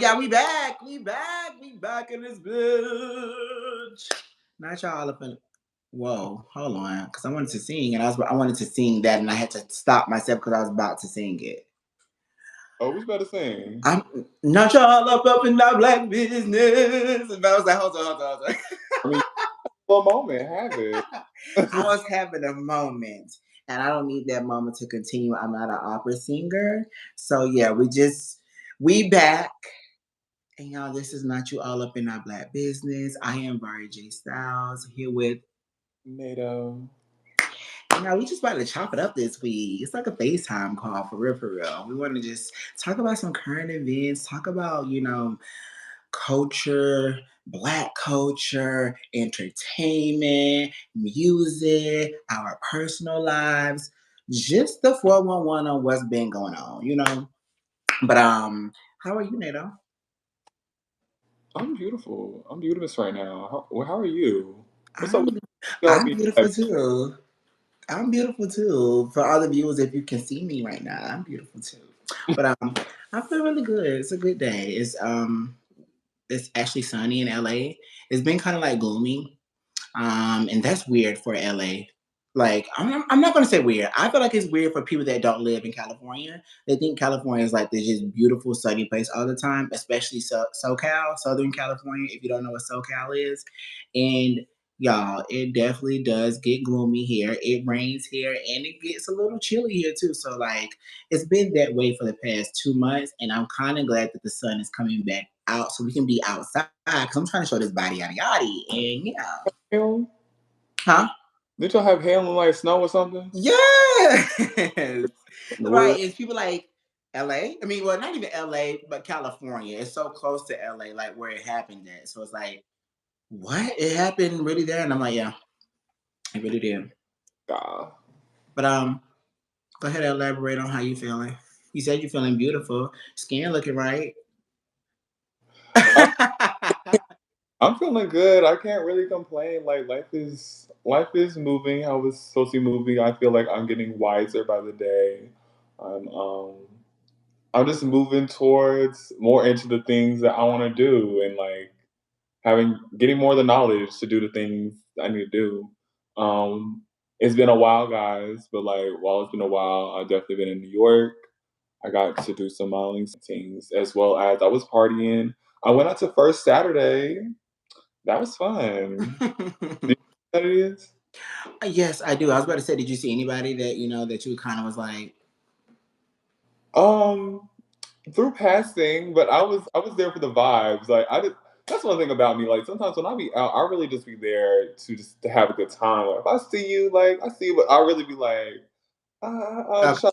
yeah, we back. We back. We back in this bitch. Not y'all up in. Whoa, hold on, because I wanted to sing, and I wanted to sing that, and I had to stop myself because I was about to sing it. Oh, who's better sing? I'm not y'all up in that black business. And I was like, hold on. I mean, for a moment, have it. I was having a moment, and I don't need that moment to continue. I'm not an opera singer, so yeah, we back. And y'all, this is not you all up in our black business. I am Vari J Styles here with, NATO. we just about to chop it up this week. It's like a FaceTime call for real, for real. We want to just talk about some current events, talk about, culture, black culture, entertainment, music, our personal lives, just the 411 on what's been going on. But how are you, Nato? I'm beautiful. I'm beautiful right now. How are you? What's up with I'm y'all I'm being beautiful too. I'm beautiful too. For all the viewers, if you can see me right now, I'm beautiful too. But I feel really good. It's a good day. It's actually sunny in LA. It's been kind of like gloomy. And that's weird for LA. Like I'm not gonna say weird. I feel like it's weird for people that don't live in California. They think California is like this just beautiful sunny place all the time, especially SoCal, Southern California. If you don't know what SoCal is, and y'all, it definitely does get gloomy here. It rains here, and it gets a little chilly here too. So like, it's been that way for the past 2 months, and I'm kind of glad that the sun is coming back out so we can be outside. Cause I'm trying to show this body yada yada, and yeah. hail? Huh? Did y'all have hail and like snow or something? Yes. Right. What? It's people like LA. I mean, well, not even LA, but California. It's so close to LA, like where it happened at. So it's like, what? It happened really there? And I'm like, yeah, it really did. Nah. But go ahead and elaborate on how you feeling. You said you're feeling beautiful. Skin looking right. I'm, I'm feeling good. I can't really complain. Like life is moving how it's supposed to be moving. I feel like I'm getting wiser by the day. I'm um I'm just moving towards more into the things that I want to do and like getting more of the knowledge to do the things I need to do. It's been a while, guys, but like while it's been a while, I've definitely been in New York. I got to do some modeling things as well as I was partying. I went out to First Saturday. That was fun. Do you know what that is? Yes, I do. I was about to say, did you see anybody that that you kind of was like, Um, Through passing, but I was there for the vibes. Like I did. That's one thing about me. Like sometimes when I be out, I really just be there to have a good time. Like, if I see you, like I see you, but I really be like, uh, just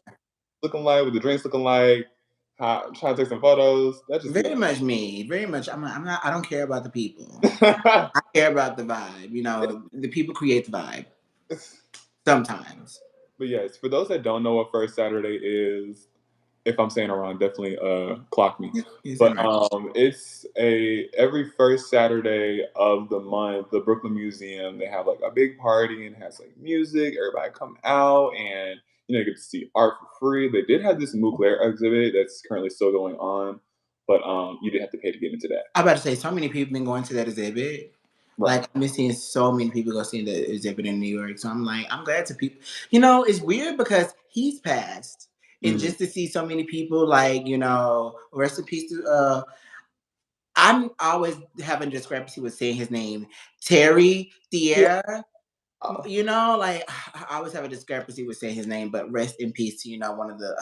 looking like with the drinks looking like, trying to take some photos. That just be very much me, very much. I'm not. I don't care about the people. like. I care about the vibe. The people create the vibe sometimes. But yes, for those that don't know what First Saturday is, if I'm saying it wrong, definitely clock me. Yeah, you said But right. it's a every first Saturday of the month, the Brooklyn Museum, they have like a big party and it has like music, everybody come out and you get to see art for free. They did have this Mugler exhibit that's currently still going on, but you did have to pay to get into that. I'm about to say so many people been going to that exhibit. Right. Like I've been seeing so many people go see the exhibit in New York. So I'm like, I'm glad to people. It's weird because he's passed. And Mhm. just to see so many people like, rest in peace to I'm always having discrepancy with saying his name. Terry Yeah. Thier. Like I always have a discrepancy with saying his name, but rest in peace to, one of the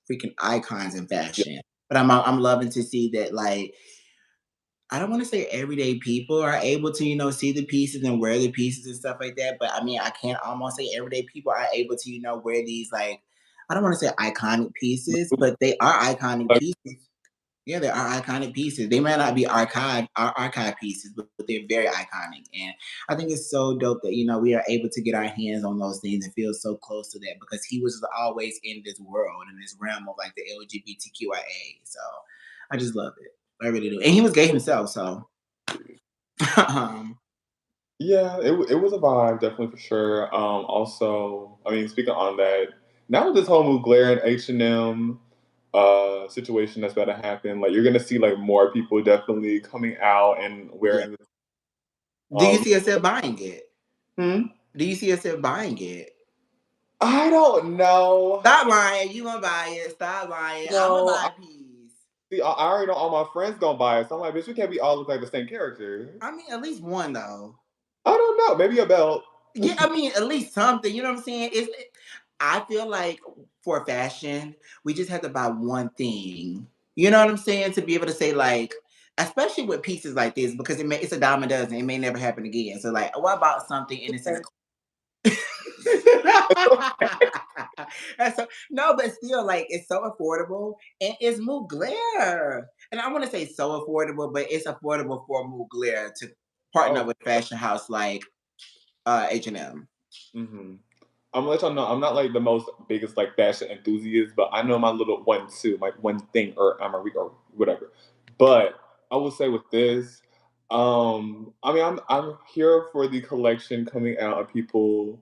freaking icons in Yeah. fashion. But I'm loving to see that like I don't want to say everyday people are able to, see the pieces and wear the pieces and stuff like that. But I mean, I can't almost say everyday people are able to, wear these like I don't want to say iconic pieces, but they are iconic Like, pieces. Yeah, they are iconic pieces. They might not be archive pieces, but they're very iconic. And I think it's so dope that we are able to get our hands on those things and feel so close to that because he was always in this world in this realm of like the LGBTQIA. So I just love it. I really do. And he was gay himself, so um, yeah, it was a vibe, definitely for sure. Also, I mean, speaking on that, now with this whole Mugler and H&M. situation that's about to happen. Like you're gonna see like more people definitely coming out and Yeah. wearing. Do you Um, see yourself buying it? hmm? Do you see yourself buying it? I don't know. Stop lying. You gonna buy it? Stop lying. I'm gonna No, buy a piece. see, I already know all my friends gonna buy it. So I'm like, bitch, we can't be all look like the same character. I mean, at least one though. I don't know. Maybe a belt. Yeah, I mean, at least something. You know what I'm saying? I feel like for fashion, we just have to buy one thing. You know what I'm saying? To be able to say like, especially with pieces like this, because it's a dime a dozen. It may never happen again. So like, oh, I bought something and it's in a. That's so, no, but still, like it's so affordable and it's Mugler. And I want to say so affordable, but it's affordable for Mugler to partner Oh, with a fashion house like H&M. hmm. I'm gonna let y'all know I'm not like the most biggest like fashion enthusiast, but I know my little one too, like one thing or or whatever. But I will say with this, I mean I'm here for the collection coming out of people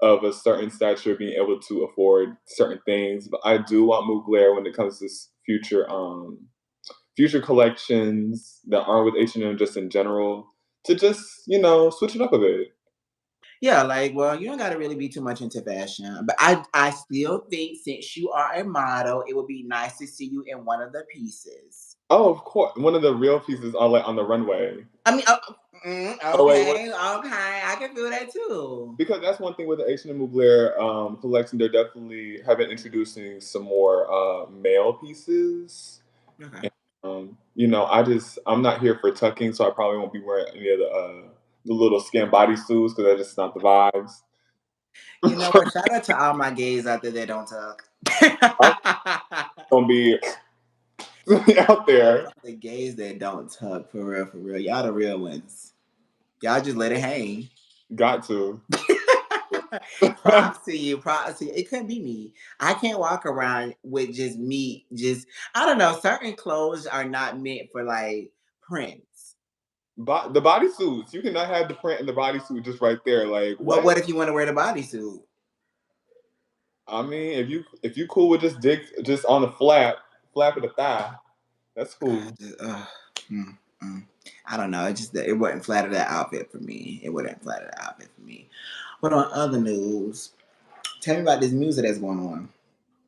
of a certain stature being able to afford certain things. But I do want Mugler when it comes to future collections that aren't with H&M just in general to just switch it up a bit. Yeah, like, well, you don't got to really be too much into fashion, but I still think since you are a model, it would be nice to see you in one of the pieces. Oh, of course. One of the real pieces are like on the runway. I mean, Oh wait, what? okay, okay, I can feel that too. Because that's one thing with the H&M Mugler collection. They're definitely have been introducing some more male pieces. Okay. And, I'm not here for tucking, so I probably won't be wearing any of the little skin bodysuits because that's just not the vibes. You know what? Shout out to all my gays out there that don't talk. I'm gonna be out there. The gays that don't talk for real, for real. Y'all the real ones. Y'all just let it hang. Got to. Props to you. Props to you. It couldn't be me. I can't walk around with just me. Just I don't know. Certain clothes are not meant for like prints. The bodysuits. You cannot have the print in the bodysuit just right there. Like But what? what if you want to wear the bodysuit? I mean, if you cool with just just on the flap of the thigh, that's cool. Mm, mm. I don't know. It wouldn't flatter that outfit for me. It wouldn't flatter the outfit for me. But on other news, tell me about this music that's going on.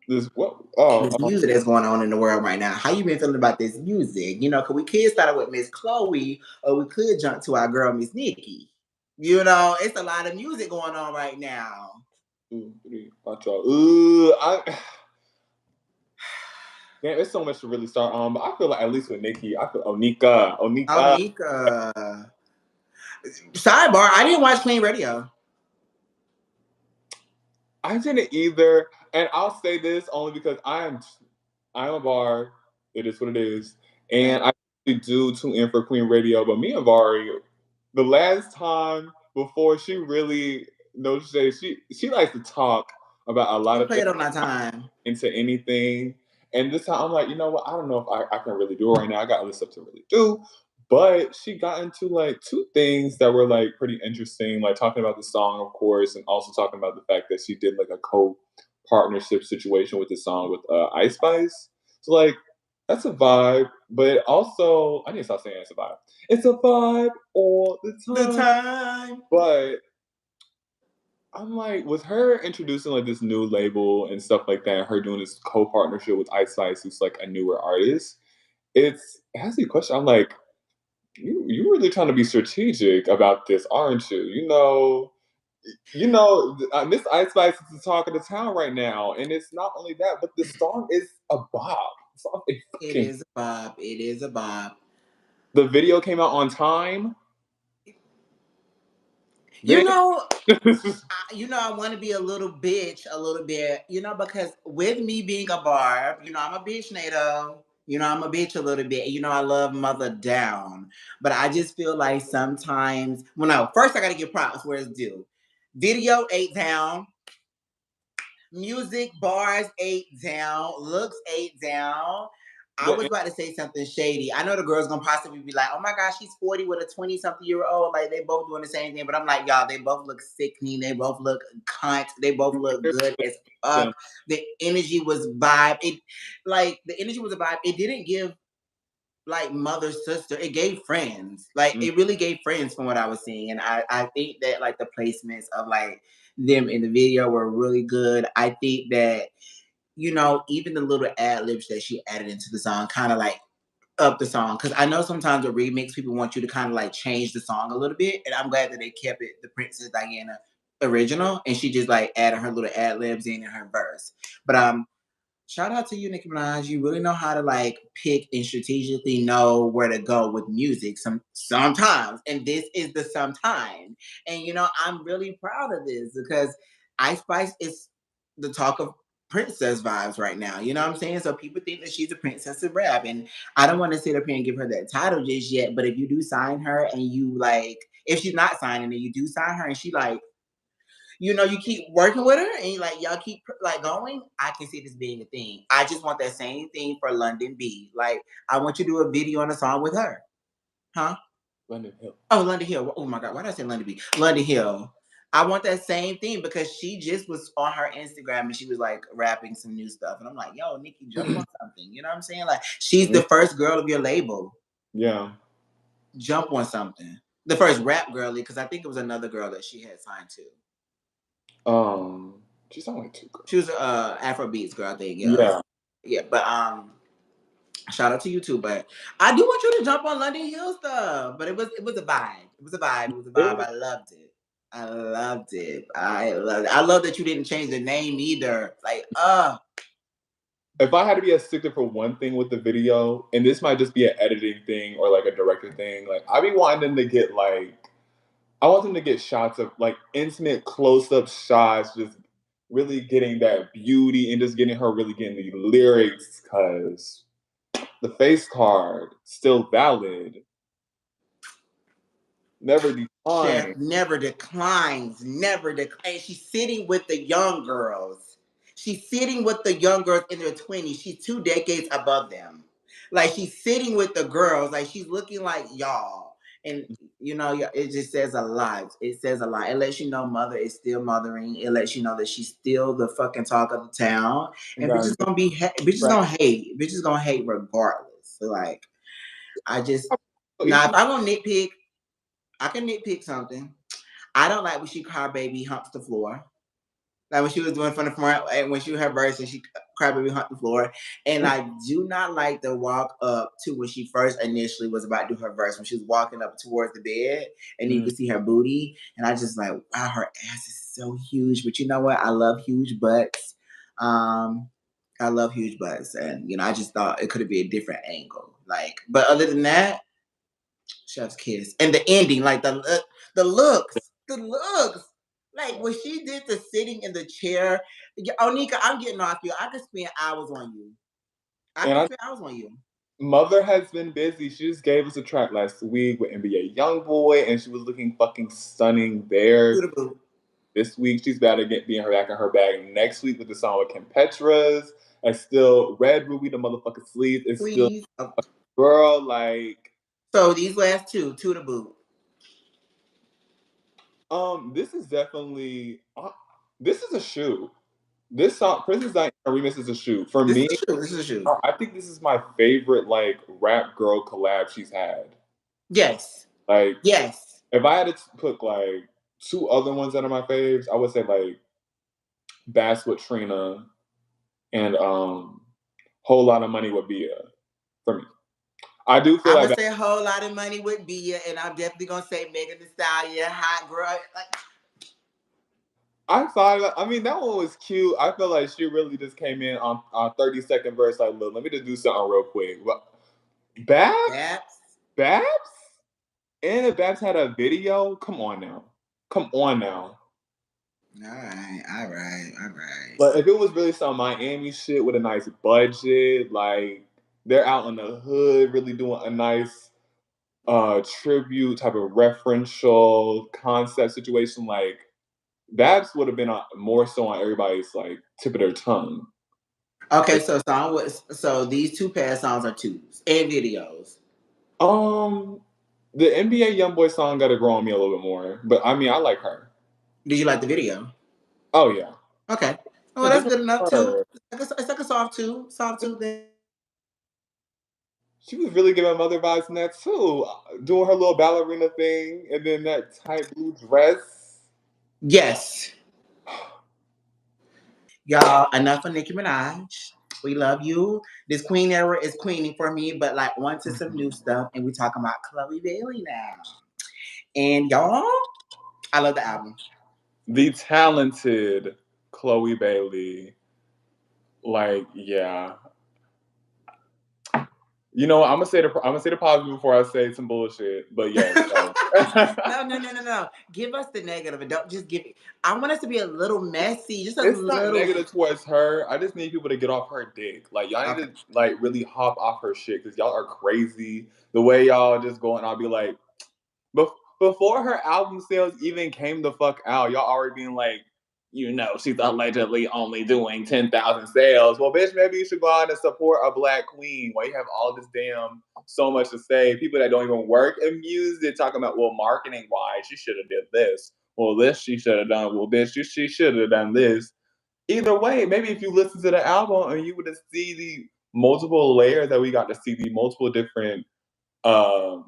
This what? Oh, This music that's going on in the world right now. How you been feeling about this music? You know, cause we could start with Miss Chloe, or we could jump to our girl Miss Nikki. You know, it's a lot of music going on right now. 2, 3, watch out. Damn, it's so much to really start on, but I feel like at least with Nikki, I feel Oh, Onika. Nika. Sidebar: I didn't watch Clean Radio. I didn't either, and I'll say this only because I'm a bar. It is what it is, Okay. and I actually do tune in for Queen Radio. But me and Vari, the last time before she really knows she likes to talk about a lot You of play things it on my time. into anything. And this time I'm like, you know what? I don't know if I can really do it right now. I got other stuff to really do. But she got into like two things that were like pretty interesting, like talking about the song, of course, and also talking about the fact that she did like a co-partnership situation with the song with Ice Spice. So like that's a vibe, but also I need to stop saying it's a vibe. It's a vibe all the The time. time. But I'm like, with her introducing like this new label and stuff like that, her doing this co-partnership with Ice Spice, who's like a newer artist, it has me question. I'm like, you really trying to be strategic about this, aren't you? Miss Ice Spice is the talk of the town right now, and it's not only that, but the song is a bop. The song is It fucking. is a bob. It is a bob. The video came out on time. You They, know, I want to be a little bitch a little bit, because with me being a barb, I'm a bitch, NATO. I'm a bitch a little bit. I love mother down. But I just feel like sometimes, well, no, first I got to give props where it's due. Video 8 down, music bars 8 down, looks 8 down. I was about to say something shady. I know the girl's gonna possibly be like, "Oh my gosh, she's 40 with a 20-something-year-old." Like they both doing the same thing, but I'm like, y'all, they both look sickening. They both look cunt. They both look good as fuck. The energy was vibe. The energy was a vibe. It didn't give like mother sister. It gave friends. Like it really gave friends from what I was seeing, and I think that like the placements of like them in the video were really good. I think that even the little ad libs that she added into the song kind of like up the song. Because I know sometimes a remix, people want you to kind of like change the song a little bit. And I'm glad that they kept it the Princess Diana original. And she just like added her little ad libs in her verse. But shout out to you, Nicki Minaj. You really know how to like pick and strategically know where to go with music sometimes. And this is the sometime. And I'm really proud of this because Ice Spice is the talk of princess vibes right now. You know what I'm saying? So people think that she's a princess of rap. And I don't want to sit up here and give her that title just yet. But if you do sign her and you like, if she's not signing and you do sign her and she like you keep working with her and like y'all keep like going, I can see this being a thing. I just want that same thing for London B. Like, I want you to do a video on a song with her. Huh? London Hill. Oh, London Hill. Oh my God. Why did I say London B? London Hill. I want that same thing because she just was on her Instagram and she was like rapping some new stuff. And I'm like, yo, Nikki, jump on something. You know what I'm saying? Like, she's the first girl of your label. Yeah. Jump on something. The first rap girly, because I think it was another girl that she had signed to. She's only two girls. She was a Afrobeats girl, I think. Yeah. But shout out to you too. But I do want you to jump on London Hill stuff. But it was a vibe. It was a vibe. It was a vibe. I loved it. I loved it. I loved it. I love that you didn't change the name either. Like, if I had to be a stickler for one thing with the video, and this might just be an editing thing or like a director thing, like I be wanting them to get like, I want them to get shots of like intimate close-up shots, just really getting that beauty and just getting her really getting the lyrics, because the face card still valid. Never declines. Chef never declines. Never declines. She's sitting with the young girls. She's sitting with the young girls in their 20s. She's 2 decades above them. Like she's sitting with the girls. Like she's looking like y'all. And it just says a lot. It says a lot. It lets you know mother is still mothering. It lets you know that she's still the fucking talk of the town. And bitches gonna be bitches gonna hate. Bitches gonna hate regardless. So like, I just now if I'm gonna nitpick, I can nitpick something. I don't like when she crybaby humps the floor. Like when she was doing from the front, and when she was her verse and she crybaby humped the floor. And I do not like the walk up to when she first initially was about to do her verse, when she was walking up towards the bed and you could see her booty. And I just like, wow, her ass is so huge. But you know what? I love huge butts. I love huge butts. And I just thought it could have been a different angle. Like, but other than that, chef's kiss. And the ending, like the looks. Like when she did the sitting in the chair. Onika, I'm getting off you. I could spend hours on you. I could spend hours on you. Mother has been busy. She just gave us a track last week with NBA YoungBoy, and she was looking fucking stunning there. This week, she's about to being her back in her bag. Next week with the song with Kim Petras, and still Red Ruby, the motherfucking sleeve is still girl. Like, so these last two to the boot. This is definitely this is a shoe. This song, Princess Diana Remix, is a shoe for me. This is a shoe. I think this is my favorite like rap girl collab she's had. Yes. Like, yes. If I had to put like two other ones that are my faves, I would say like Bass with Trina and Whole Lot of Money with Bia for me. I do feel I would say Whole Lot of Money with Bia, and I'm definitely gonna say Megan Thee Stallion, Hot Girl. Like, I thought, I mean, that one was cute. I feel like she really just came in on 30-second verse, like, look, let me just do something real quick. Babs? And if Babs had a video, come on now. All right. But if it was really some Miami shit with a nice budget, like they're out in the hood, really doing a nice tribute type of referential concept situation, like Babs would have been more so on everybody's like tip of their tongue. Okay, so these two past songs are twos and videos. Um, the NBA YoungBoy song got to grow on me a little bit more, but I mean, I like her. Did you like the video? Oh yeah, Okay. Oh, yeah, well, this that's was good enough too. her. It's like a soft two thing. She was really giving mother vibes in that too, doing her little ballerina thing, and then that tight blue dress. Yes. Y'all, enough of Nicki Minaj. We love you. This Queen era is queening for me, but like on to some new stuff. And we talking about Chloe Bailey now. And y'all, I love the album. The talented Chloe Bailey. Like, yeah. You know, I'm gonna say the positive before I say some bullshit. But yes, No. Give us the negative and don't just give it. I want us to be a little messy, just a it's not little. negative towards her. I just need people to get off her dick. Like y'all need Okay. to like really hop off her shit because y'all are crazy. The way y'all just go and I'll be like, before her album sales even came the fuck out, y'all already being like, you know, she's allegedly only doing 10,000 sales. Well, bitch, maybe you should go out and support a black queen. Why you have all this damn so much to say? People that don't even work in music talking about, well, marketing wise, she should have did this. Well, this she should have done. Well, bitch, she should have done this. Either way, maybe if you listen to the album and you would see the multiple layers that we got to see, the multiple different um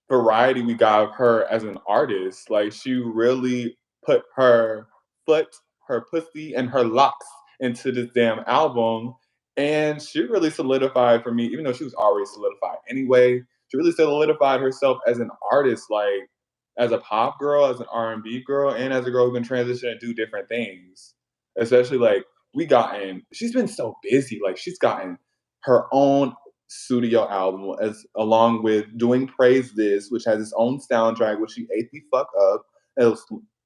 variety we got of her as an artist. Like she really put her foot, her pussy, and her locks into this damn album. And she really solidified for me, even though she was already solidified anyway, she really solidified herself as an artist, like as a pop girl, as an R&B girl, and as a girl who can transition and do different things. Especially like she's been so busy. Like she's gotten her own studio album as along with doing Praise This, which has its own soundtrack, which she ate the fuck up, as,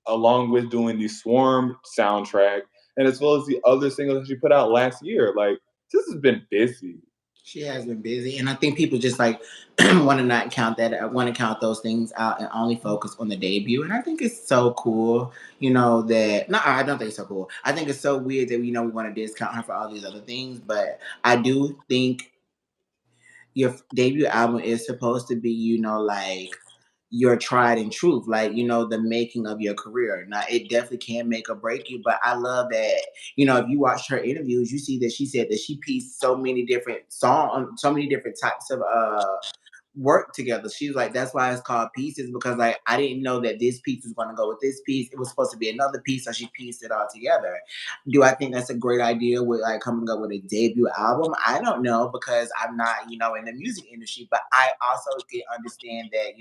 along with doing the Swarm soundtrack, and as well as the other singles that she put out last year. Like this has been busy. She has been busy, and I think people just like want to not count that, want to count those things out, and only focus on the debut. And I think it's so cool, that. No, I don't think it's so cool. I think it's so weird that we want to discount her for all these other things, but I do think your debut album is supposed to be, like your tried and truth, like the making of your career. Now it definitely can make or break you, but I love that. If you watch her interviews, you see that she said that she pieced so many different songs, so many different types of work together. She was like, that's why it's called pieces, because like I didn't know that this piece was going to go with this piece. It was supposed to be another piece, so she pieced it all together. Do I think that's a great idea with like coming up with a debut album? I don't know, because I'm not, in the music industry, but I also can understand that,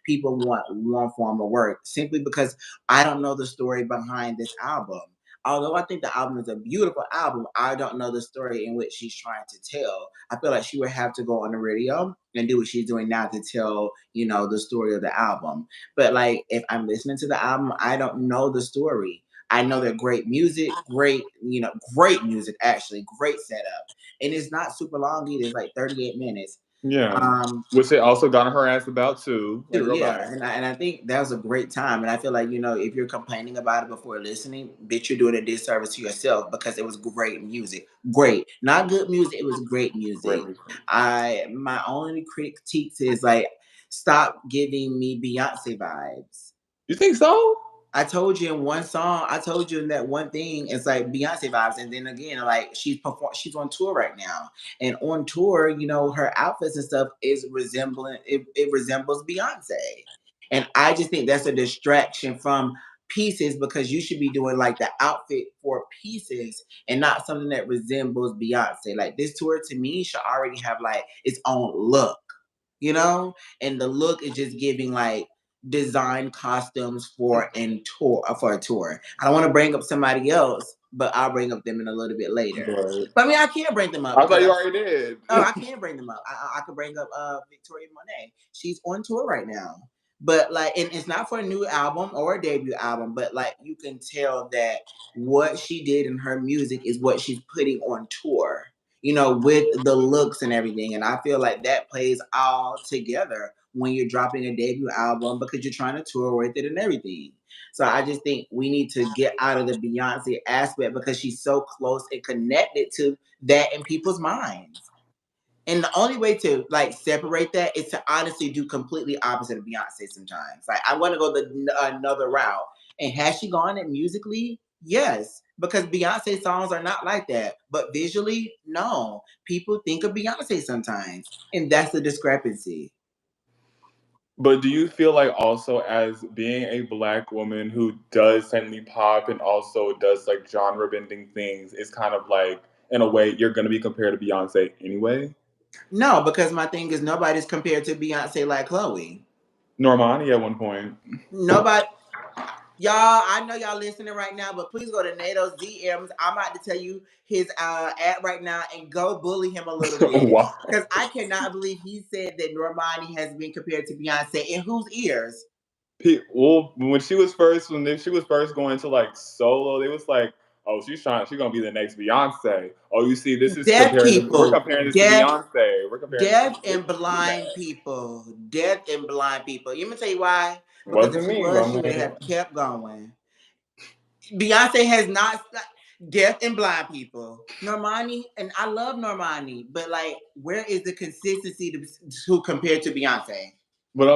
people want one form of work simply because I don't know the story behind this album. Although I think the album is a beautiful album, I don't know the story in which she's trying to tell. I feel like she would have to go on the radio and do what she's doing now to tell, the story of the album. But like, if I'm listening to the album, I don't know the story. I know they're great music, great music, actually, great setup. And it's not super long either. It's like 38 minutes. Yeah. Um, Which they also got her ass about too. Like, Too, girl, yeah, bye. and I think that was a great time, and I feel like if you're complaining about it before listening, bitch, you're doing a disservice to yourself, because it was great music, great, not good music, it was great Great music. music. My only critiques is like, stop giving me Beyonce vibes. You think so? I told you in one song, I told you in that one thing, it's like Beyonce vibes. And then again, like she's on tour right now. And on tour, her outfits and stuff it resembles Beyonce. And I just think that's a distraction from pieces, because you should be doing like the outfit for pieces and not something that resembles Beyonce. Like this tour to me should already have like its own look, you know? And the look is just giving like design costumes for a tour. I don't want to bring up somebody else, but I'll bring up them in a little bit later. Right. But I mean, I can't bring them up I thought because you already did. I can bring them up. I could bring up Victoria Monet. She's on tour right now. But like, and it's not for a new album or a debut album, but like you can tell that what she did in her music is what she's putting on tour. with the looks and everything. And I feel like that plays all together when you're dropping a debut album because you're trying to tour with it and everything. So I just think we need to get out of the Beyonce aspect because she's so close and connected to that in people's minds. And the only way to like separate that is to honestly do completely opposite of Beyonce sometimes. Like I want to go another route. And has she gone it musically? Yes, because Beyonce songs are not like that. But visually, no. People think of Beyonce sometimes, and that's the discrepancy. But do you feel like also as being a black woman who does technically pop and also does like genre bending things is kind of like in a way you're gonna be compared to Beyonce anyway? No, because my thing is nobody's compared to Beyonce like Chloe. Normani at one point. Nobody. Y'all, I know y'all listening right now, but please go to NATO's DMs. I'm about to tell you his ad right now and go bully him a little bit. Wow. Because I cannot believe he said that Normani has been compared to Beyonce. In whose ears? Well, when she was first going to like solo, they was like, "Oh, she's gonna be the next Beyonce." Oh, you see, this is Deaf comparing. We're people. comparing this to Deaf, Beyonce. We're comparing this to deaf this and to blind that. people. Deaf and blind people. You me tell you why? Because if Wasn't she me, but was, I'm she would like, have kept going. Beyonce has not deaf and blind people. Normani, and I love Normani, but like, where is the consistency to compare to Beyonce? but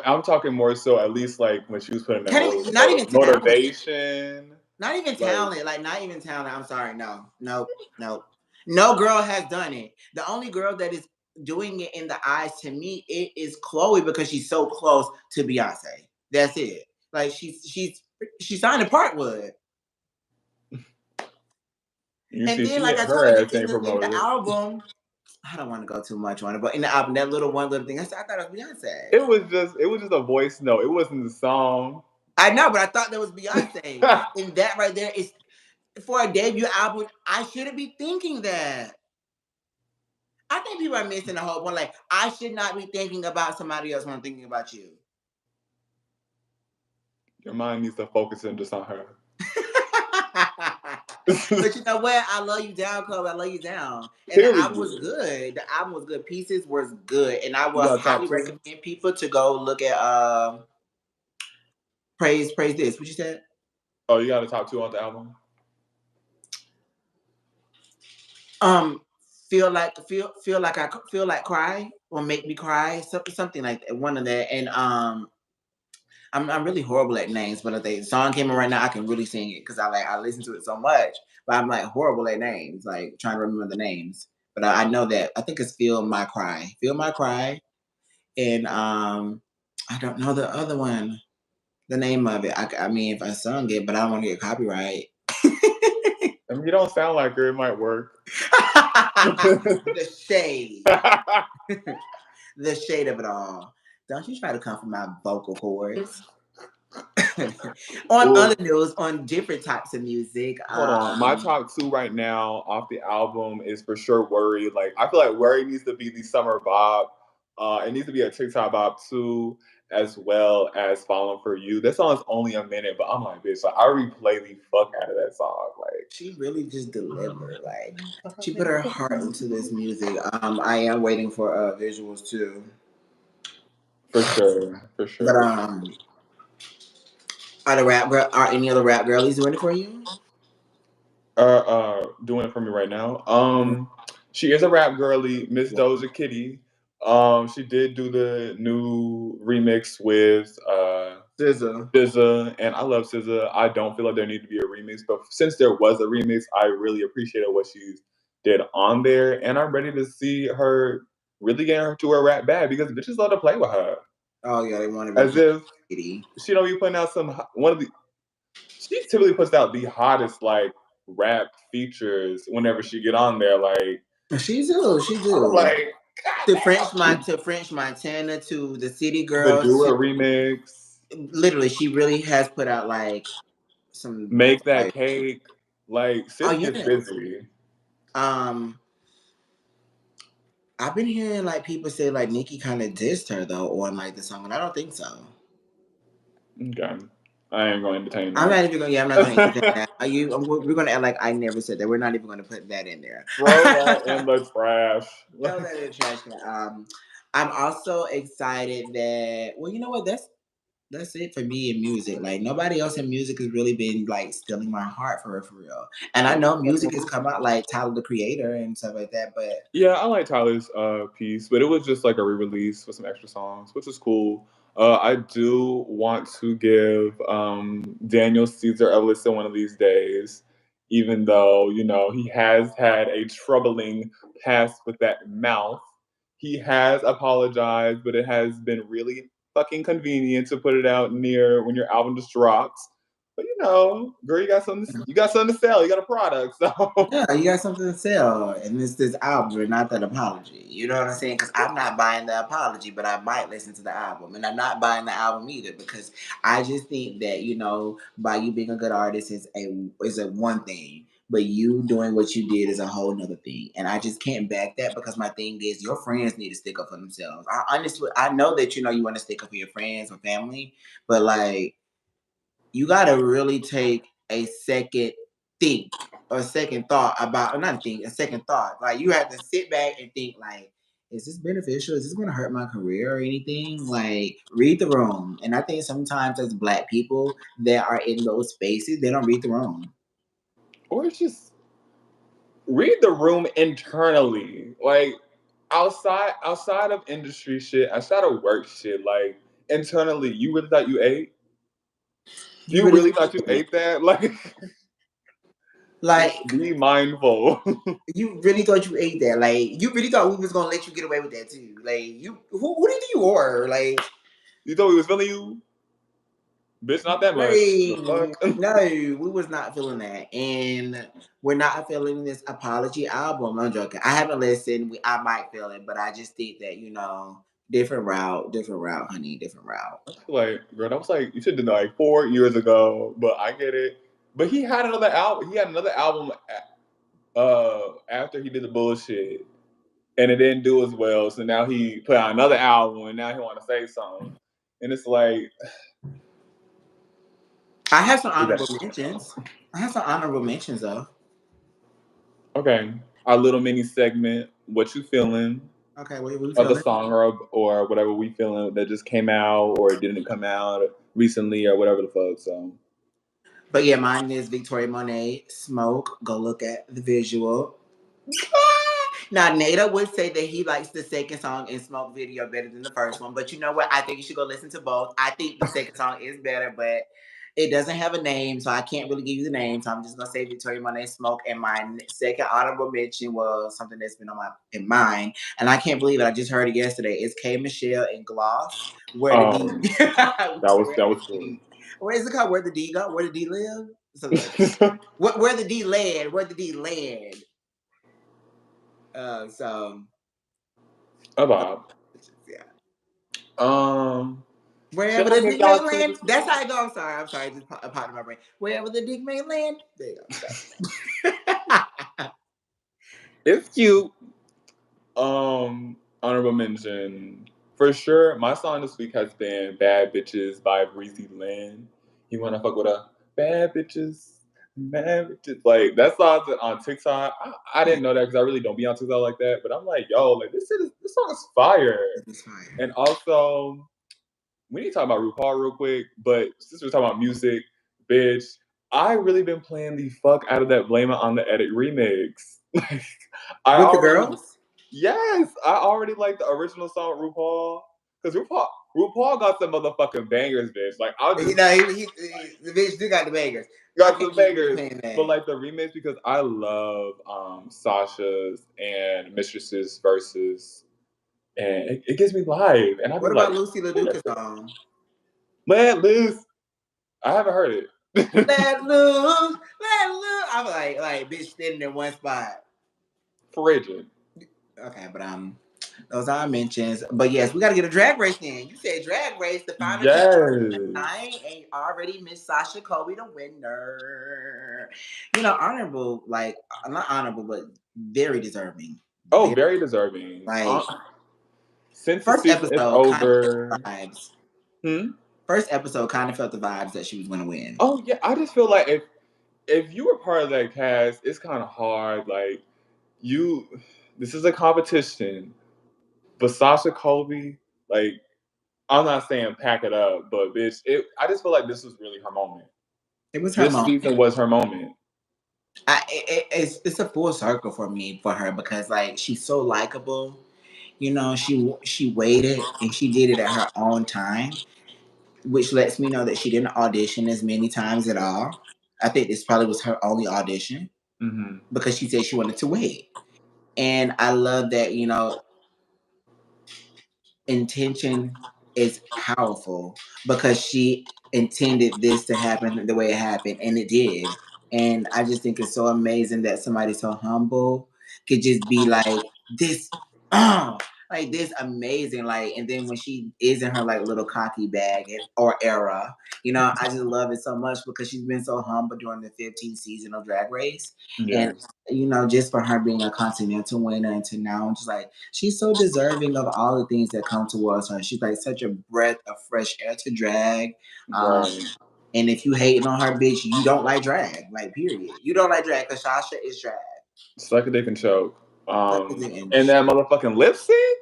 I'm talking more so at least like when she was putting in Can't even, not even talent. motivation, Not even like. talent. Like, not even talent. I'm sorry. No, no, no. No girl has done it. The only girl that is doing it in the eyes to me, it is Chloe because she's so close to Beyonce. That's it. Like she signed a Parkwood. You And see, then, she like I told her you, ass in ain't the promoted. album, I don't want to go too much on it, but in the album, that little one little thing, I thought it was Beyonce. It was just a voice note. It wasn't the song. I know, but I thought that was Beyonce. And that right there is for a debut album. I shouldn't be thinking that. I think people are missing the whole point. Like, I should not be thinking about somebody else when I'm thinking about you. Your mind needs to focus in just on her. But you know what? I love you down, Chloe. I love you down. And the album was Period. good. The album was good. Pieces was good. And I You will got a top highly two? recommend people to go look at Praise This. What you said? Oh, you got a top two on the album? Um feel like cry or make me cry. Something like that. One of that. And I'm really horrible at names, but if the song came in right now, I can really sing it because I listen to it so much. But I'm like horrible at names, like trying to remember the names. But I know that I think it's Feel My Cry, and I don't know the other one, the name of it. I mean, if I sung it, but I don't want to get copyright. I mean, you don't sound like her. It might work. The shade, the shade of it all. Don't you try to come from my vocal cords. On Well, other news, on different types of music, hold on. My top two right now off the album is for sure Worry. Like, I feel like Worry needs to be the summer bop. It needs to be a TikTok bop too, as well as Falling for You. That song is only a minute, but I'm like, bitch, like, I replay the fuck out of that song. Like, she really just delivered. Like she put her heart into this music. I am waiting for visuals too. for sure, for But sure. are any other rap girlies doing it for you? Doing it for me right now. She is a rap girly, Miss Doja Kitty. She did do the new remix with SZA. SZA, and I love SZA. I don't feel like there need to be a remix, but since there was a remix, I really appreciated what she did on there, and I'm ready to see her really get her to her rap bag because bitches love to play with her. Oh yeah, they want to be As playing if Kitty. she don't be putting out one of the she typically puts out the hottest like rap features whenever she get on there. Like She do, she I'm do. like, God To French Montana to the City damn. The Girls Do to It remix, literally, she really has put out like some Make That like Cake. Like oh sis gets yeah. busy. Um, I've been hearing like people say like Nicki kind of dissed her though on like the song, and I don't think so. Okay. I ain't going to entertain I'm that. not even going. Yeah, I'm not going to entertain that. Are you? We're going to act like I never said that. We're not even going to put that in there. Throw that in the trash. Throw that in the trash can. I'm also excited that. Well, you know what? That's it for me in music. Like nobody else in music has really been like stealing my heart for real, for real. And I know music has come out like Tyler the Creator and stuff like that, but Yeah, I like Tyler's piece, but it was just like a re-release with some extra songs, which is cool. I do want to give Daniel Caesar a listen one of these days, even though he has had a troubling past with that mouth. He has apologized, but it has been really fucking convenient to put it out near when your album just drops. But girl, you got something to sell. You got a product, so. yeah, you got something to sell, and it's this album, and not that apology. You know what I'm saying? Because I'm not buying the apology, but I might listen to the album, and I'm not buying the album either because I just think that by you being a good artist is a one thing, but you doing what you did is a whole nother thing, and I just can't back that because my thing is your friends need to stick up for themselves. I know that you want to stick up for your friends or family, but like you got to really take a second think or a second thought about, or not think, a second thought. Like you have to sit back and think like, is this beneficial? Is this going to hurt my career or anything? Like read the room. And I think sometimes as Black people that are in those spaces, they don't read the room. Or it's just read the room internally, like outside of industry shit, outside of work shit, like internally. You really thought you ate? You You really really thought you ate that? Like, like be mindful. you really thought you ate that. Like you really thought we was gonna let you get away with that too. Like who did you order? Like You thought we was feeling you, bitch? Not that much. The right. fuck. No, we was not feeling that. And we're not feeling this apology album. I'm joking. I haven't listened. I might feel it, but I just think that, different route, honey, different route. Like, girl, that was like you should have done that like 4 years ago. But I get it. But he had another album. He had another album after he did the bullshit, and it didn't do as well. So now he put out another album, and now he want to say something, and it's like, I have some honorable mentions. I have some honorable mentions though. okay, our little mini segment, what you feeling, Okay, what we or the feeling? song, or whatever we feeling that just came out or didn't come out recently or whatever the fuck. So But yeah, mine is Victoria Monet, Smoke. Go look at the visual. Now, Nada would say that he likes the second song in Smoke video better than the first one, but you know what? I think you should go listen to both. I think the second song is better, but it doesn't have a name, so I can't really give you the name. So I'm just gonna say Victoria Monet Smoke. And my second honorable mention was something that's been on my in mind, and I can't believe it. I just heard it yesterday. It's K Michelle and Gloss. Where the D? Where that the was cool. D? What is it called? Where the D go? Where the D live? Something like that. Where the D land? Where the D land? So About yeah. shit, Wherever I the give dick y'all may two land, this that's week. how I go. I'm sorry, just popped in my brain. Wherever the dick may land, there you go. It's cute. Honorable mention for sure. My song this week has been "Bad Bitches" by Breezy Lynn. You wanna fuck with a bad bitches, bad bitches? Like that song's on TikTok. I didn't know that because I really don't be on TikTok like that. But I'm like, yo, like this song is fire. It's fire. And also, we need to talk about RuPaul real quick. But since we're talking about music, bitch, I really been playing the fuck out of that "Blame It on the Edit" remix. Like, I With the already girls? Yes, I already like the original song RuPaul because RuPaul got some motherfucking bangers, bitch. Like I'll You just know, the bitch do got the bangers. I got can't some believe you bangers, playing but that. like the remix because I love Sasha's and Mistress's verses, and it gets me live, and I'd be What like, about Lucy LaDuca's song? let loose. I haven't heard it. Let loose, let loose. I'm like, bitch, standing in one spot. Frigid. Okay, but those are our mentions. But yes, we got to get a drag race in. You said drag race. The final category Yes. tonight ain't already Miss Sasha Colby the winner. Honorable, like not honorable, but very deserving. Oh, Very very deserving. like Since the first season is episode kind of over. vibes. Hmm? First episode kind of felt the vibes that she was going to win. Oh yeah, I just feel like if you were part of that cast, it's kind of hard. Like you, this is a competition. But Sasha Colby, like I'm not saying pack it up, but bitch, I just feel like this was really her moment. It was her This moment. season was her moment. It's a full circle for me for her because like she's so likable. You know, she waited and she did it at her own time, which lets me know that she didn't audition as many times at all. I think this probably was her only audition Hmm. because she said she wanted to wait. And I love that, intention is powerful because she intended this to happen the way it happened, and it did. And I just think it's so amazing that somebody so humble could just be this, oh, like this amazing. Like, and then when she is in her like little cocky bag or era, I just love it so much because she's been so humble during the 15th season of Drag Race. And Yes, just for her being a continental winner and to now just like she's so deserving of all the things that come towards her. She's like such a breath of fresh air to drag. Um, right. and if you hating on her, bitch, you don't like drag. Like, period. You don't like drag because Sasha is drag. Suck a dick and choke. Suck it in. And that motherfucking lip sync,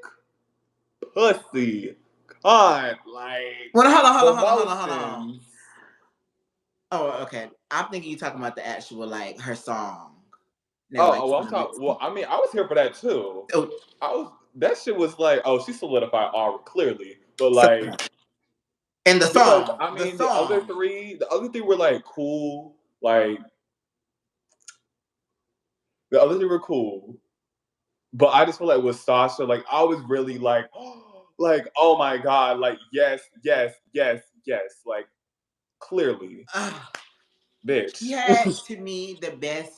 pussy, cunt, like Well, hold on, hold the on, hold on, hold on, hold on. motions. Oh, okay. I'm thinking you talking about the actual like her song. Never Oh, mind. oh, well, I'm talking. Well, I mean, I was here for that too. Oh, I was. That shit was like, oh, she solidified all clearly, but so, like and because I the mean, song. the other three were like cool. Like the other three were cool, but I just feel like with Sasha, like I was really like, like oh my god, like yes, yes, yes, yes, like clearly, She bitch. had to me the best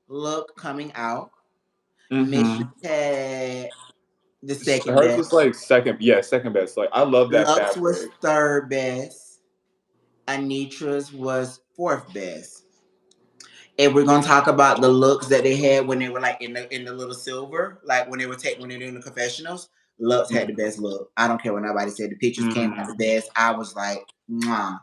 look coming out. Mistress Hmm. had the second Hers was best. like second, yeah, second best. Like I love that Lux was fabric. third best. Anitra's was fourth best. And we're gonna talk about the looks that they had when they were like in the little silver, like when they were doing the confessionals. Lux had the best look. I don't care what nobody said. The pictures came out the Mm. best. I was like, mwah.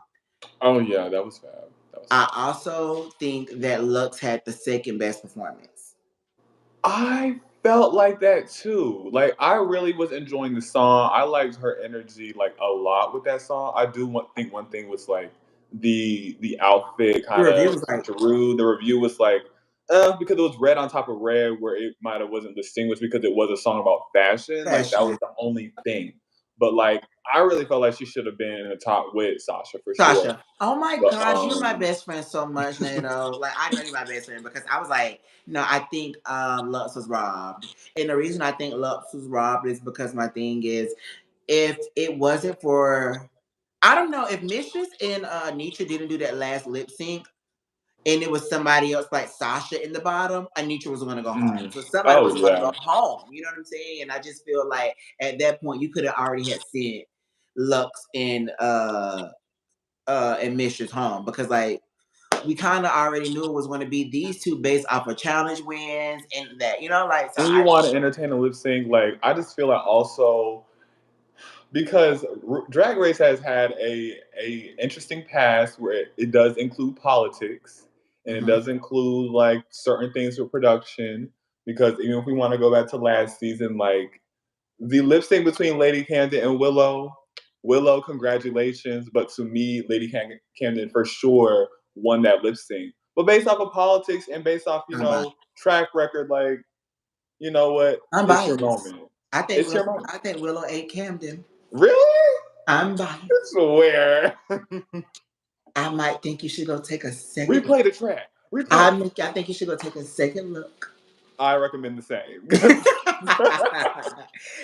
Oh yeah, that was fab. That was I fab. also think that Lux had the second best performance. I felt like that too. Like I really was enjoying the song. I liked her energy like a lot with that song. I do think one thing was like the outfit The kind review of was like drew. The review was like because it was red on top of red, where it might have wasn't distinguished because it was a song about fashion. Like that fashion. was the only thing. But like I really felt like she should have been in the top with Sasha for sure. Sasha. Oh my But gosh, you're my best friend so much, Nato. Like I know you're my best friend because I was like, no, I think Lux was robbed. And the reason I think Lux was robbed is because my thing is if it wasn't for I don't know if Mistress and Anitra didn't do that last lip sync and it was somebody else like Sasha in the bottom, Anitra was gonna go home. mm, So somebody oh was gonna yeah. go home. You know what I'm saying? And I just feel like at that point you could have already had sent Lux and Mistress home because like we kind of already knew it was going to be these two based off of challenge wins and that like so And you I want to entertain a lip sync, like I just feel like also because Drag Race has had a interesting past where it does include politics and it mhm. does include like certain things with production. Because even if we want to go back to last season, like the lip sync between Lady Camden and Willow, congratulations. But to me, Lady Camden for sure won that lip sync. But based off of politics and based off I'm biased. track record, like you know what, I'm it's your biased. moment. I think It's Willow. your moment. I think Willow ate Camden. Really? I'm I biased. swear. I might think you should go take a second. Replay the track. Replay. I think you should go take a second look. I recommend the same.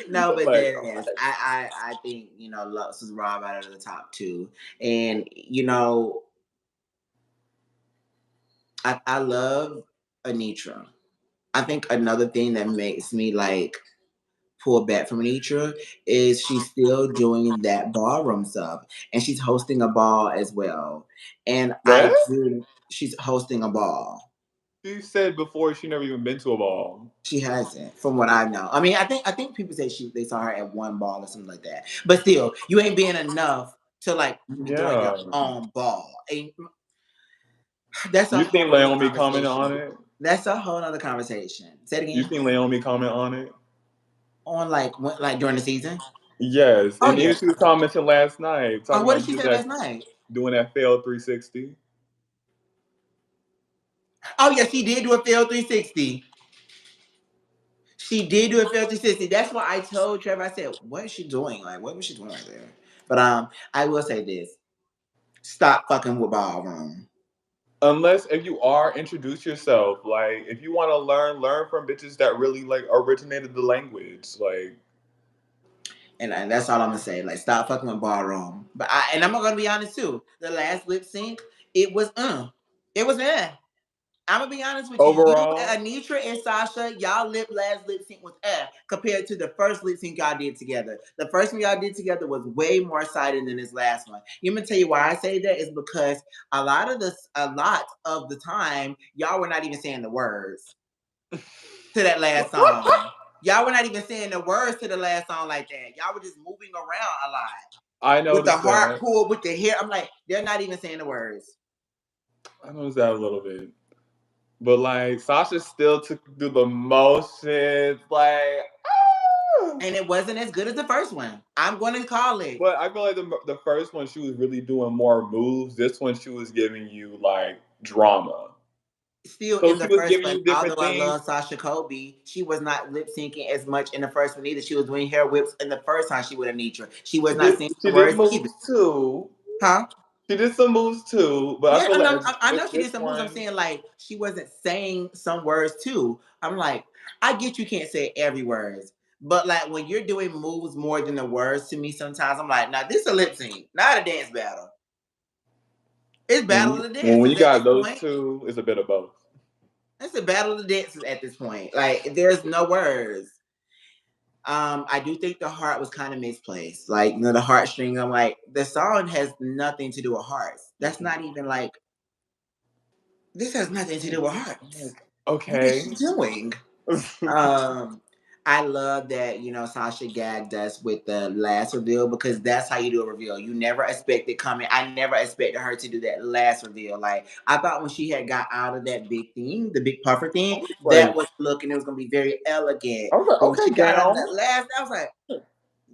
No, but Like, there is. I think Lux is robbed out of the top two, and I love Anitra. I think another thing that makes me like pull back from Anitra is she's still doing that ballroom stuff, and she's hosting a ball as well. And what? she's hosting a ball. She said before she never even been to a ball. She hasn't, from what I know. I mean, I think people say they saw her at one ball or something like that. But still, you ain't being enough. to like be doing your Yeah. own ball. And that's a You whole seen other Naomi comment on conversation. it? That's a whole other conversation. Say it You again. seen Naomi comment on it? On like when, like during the season. Yes, Oh and yeah. even she was commenting last night, Oh, talking what about did she do say that, last night? doing that failed 360. Oh yeah, she did do a fail 360. She did do a fail 360. That's why I told Trevor. I said, "What is she doing? Like, what was she doing right there?" But I will say this: stop fucking with ballroom. Unless if you are, introduce yourself. Like if you want to learn from bitches that really like originated the language. Like And that's all I'm gonna say. Like, stop fucking with ballroom. But I'm gonna be honest too. The last lip sync, it was it was I'm gonna be honest with you. You, overall, Anitra and Sasha, y'all last lip sync was compared to the first lip sync y'all did together. The first one y'all did together was way more exciting than this last one. You gonna tell you why I say that is because a lot of the time, y'all were not even saying the words to that last song. Y'all were not even saying the words to the last song like that. Y'all were just moving around a lot I with the noticed heart that. pull, with the hair. I'm like, they're not even saying the words. I noticed that a little bit. But like Sasha still took through the motions, like ah! And it wasn't as good as the first one. I'm going to call it. But I feel like the first one she was really doing more moves. This one she was giving you like drama. Still So in she the was first giving one, you although different I things. love Sasha Kobe, she was not lip syncing as much in the first one either. She was doing hair whips in the first time she with Anitra. She was not saying the She did words either. moves too. Huh? She did some moves too. But I Yeah, feel and like I this know she did this some moves. I'm one, saying like she wasn't saying some words too. I'm like, I get you can't say every words, but like when you're doing moves more than the words to me, sometimes I'm like, now this is a lip sync, not a dance battle. It's battle of the when dancers you at got this those point. two, it's a bit of both. It's a battle of the dancers at this point. Like there's no words. I do think the heart was kind of misplaced. Like, the heartstring. I'm like, the song has nothing to do with hearts. That's not even like this has nothing to do with I'm hearts. like, What is okay. she doing? Um, I love that, Sasha gagged us with the last reveal because that's how you do a reveal. You never expect it coming. I never expected her to do that last reveal. Like, I thought when she had got out of that big thing, the big puffer I thing, was that like, was looking, it was gonna be very elegant. I was like, But when she okay, got out of gal. that last, I was like,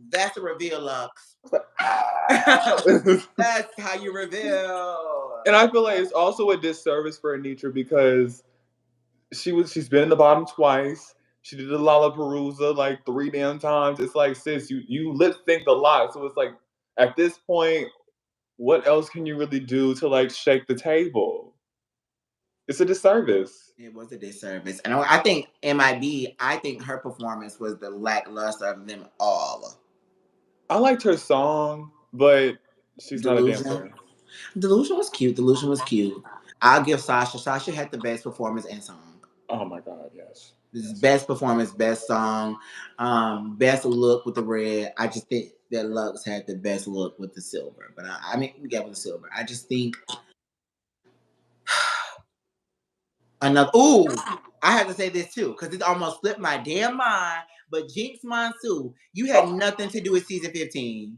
that's a reveal, Lux. I was like, ah. That's how you reveal. And I feel like it's also a disservice for Anitra because she's been in the bottom twice. She did the Lollapalooza like 3 damn times. It's like, sis, you lip synced a lot. So it's like at this point, what else can you really do to like shake the table? It's a disservice. It was a disservice. And I think MIB, I think her performance was the lackluster of them all. I liked her song, but she's not a Delusion. dancer. Delusion was cute. Delusion was cute. I'll give Sasha. Sasha had the best performance and song. Oh my god, yes. This is Yes. best performance, best song, best look with the red. I just think that Lux had the best look with the silver. But I mean, we got with the silver. I just think another. Ooh, I have to say this too because it almost slipped my damn mind. But Jinx Monsoon, you had Oh, nothing to do with season 15.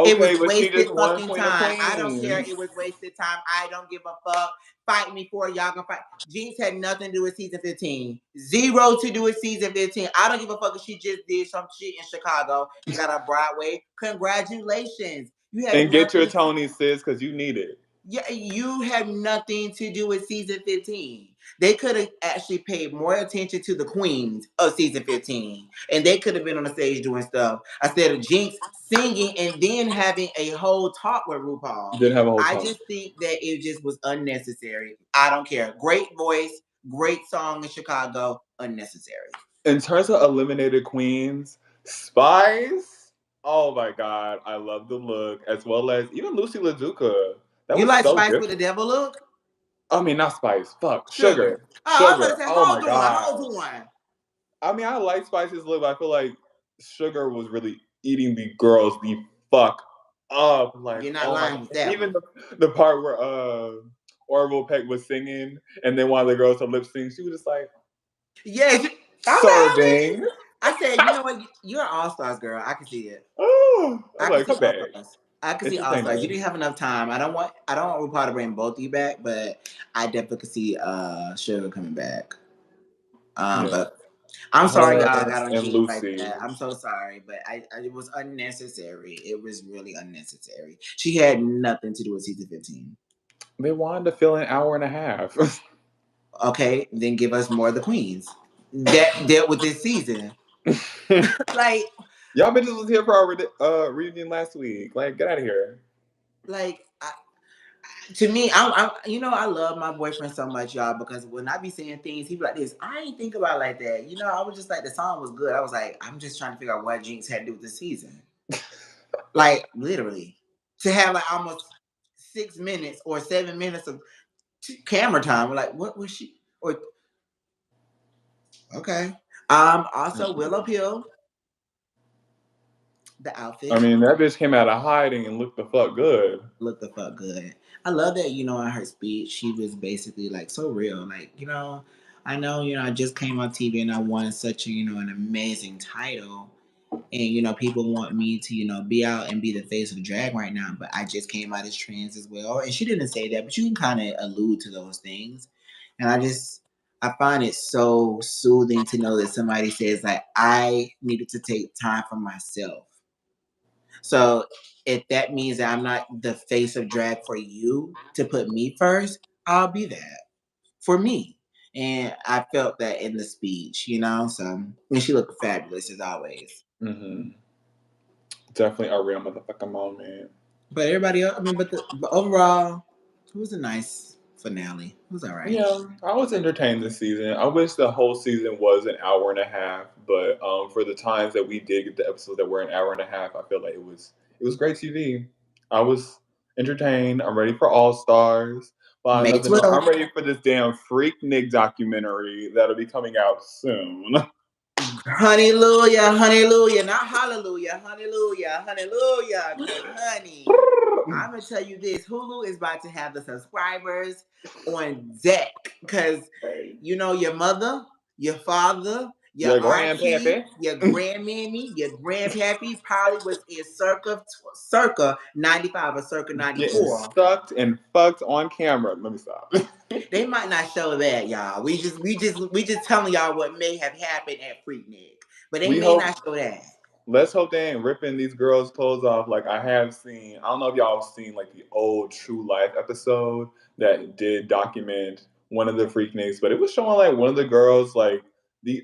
It okay, was but she wasted just won fucking Queen of time. I don't care. It Queens. was wasted time. I don't give a fuck. Fight me for it. Y'all can fight. Jinx had nothing to do with season 15. Zero to do with season 15. I don't give a fuck if she just did some shit in Chicago and got a Broadway. Congratulations. You had And get your nothing. Tony, sis, because you need it. Yeah, you have nothing to do with season 15. They could have actually paid more attention to the queens of season 15. And they could have been on the stage doing stuff instead of Jinx singing and then having a whole talk with RuPaul. Didn't have a whole I time. just think that it just was unnecessary. I don't care. Great voice, great song in Chicago, unnecessary. In terms of eliminated queens, Spice. Oh my god, I love the look as well as even Lucy LaDuca. That You was like so Spice with the different. devil look? I mean, not Spice. Fuck, Sugar. Sugar. Oh, I was about Sugar. to say, Oh my hold on, god. hold on. I mean, I like Spice's look, but I feel like Sugar was really eating the girls the fuck up. Like, You're not oh my lying god. with And that even one. the part where Orville Peck was singing and then one of the girls to lip sync, she was just like Yes. I serving. said, you know what? You're an all stars, girl. I can see it. Oh, I'm I can like, see come all back. stars. I could see All Stars. You Entertaining. didn't have enough time. I don't want RuPaul to bring both of you back, but I definitely could see Sugar coming back. Yeah. But I'm sorry Her y'all got on and Jinx like Lucy. that. I'm so sorry, but it was unnecessary. It was really unnecessary. She had nothing to do with season 15. They wanted to fill an hour and a half. Okay, then give us more of the queens that dealt with this season. Like, Y'all bitches was here for our reunion last week. Like, get out of here. like to me, I love my boyfriend so much, y'all, because when I be saying things, he be like this. I ain't think about it like that. I was just like the song was good. I was like, I'm just trying to figure out what Jinx had to do with the season. Like literally, to have like almost 6 minutes or 7 minutes of camera time. We're like, what was she? Or okay. Also Willow Pill, the I outfit mean, that bitch came out of hiding and looked the fuck good. looked the fuck good. I love that. In her speech, she was basically like so real. Like I know I just came on TV and I won such a an amazing title. And people want me to be out and be the face of the drag right now, but I just came out as trans as well. And she didn't say that, but you can kind of allude to those things. And I find it so soothing to know that somebody says like I needed to take time for myself. So if that means that I'm not the face of drag for you to put me first, I'll be that for me. And I felt that in the speech, so and she looked fabulous as always. Hmm. Definitely a real motherfucking moment. But everybody else, I mean, but overall, it was a nice finale. It was all right. Yeah, I was entertained this season. I wish the whole season was an hour and a half, but for the times that we did get the episodes that were an hour and a half, I feel like it was great TV. I was entertained. I'm ready for All Stars. But on May another note, I'm 12th. ready for this damn Freaknik documentary that'll be coming out soon. Hallelujah, hallelujah, not hallelujah, hallelujah, hallelujah. Because, honey, I'm going to tell you this Hulu is about to have the subscribers on deck. Because, your mother, your father, your Your auntie, grandpappy. your grandmammy, your grandpappy probably was in circa 95 or circa Getting 94. sucked and fucked on camera. Let me stop. They might not show that, y'all. We just telling y'all what may have happened at Freaknik, but they We may hope not show that. Let's hope they ain't ripping these girls' clothes off. Like I have seen, I don't know if y'all have seen like the old True Life episode that did document one of the Freakniks, but it was showing like one of the girls like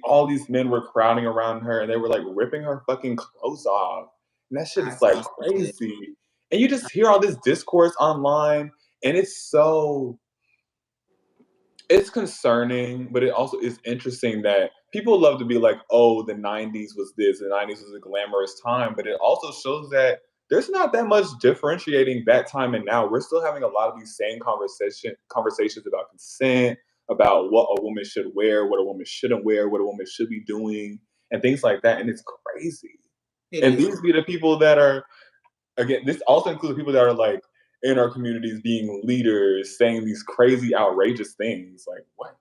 all these men were crowding around her and they were like ripping her fucking clothes off. And that shit I is like saw some shit. crazy. And you just hear all this discourse online and it's concerning, but it also is interesting that people love to be like, oh, the 90s was this, the 90s was a glamorous time, but it also shows that there's not that much differentiating that time and now. We're still having a lot of these same conversations about consent, about what a woman should wear, what a woman shouldn't wear, what a woman should be doing, and things like that. And it's crazy. It And is. these be the people that are, again, this also includes people that are like in our communities being leaders, saying these crazy, outrageous things. Like, what?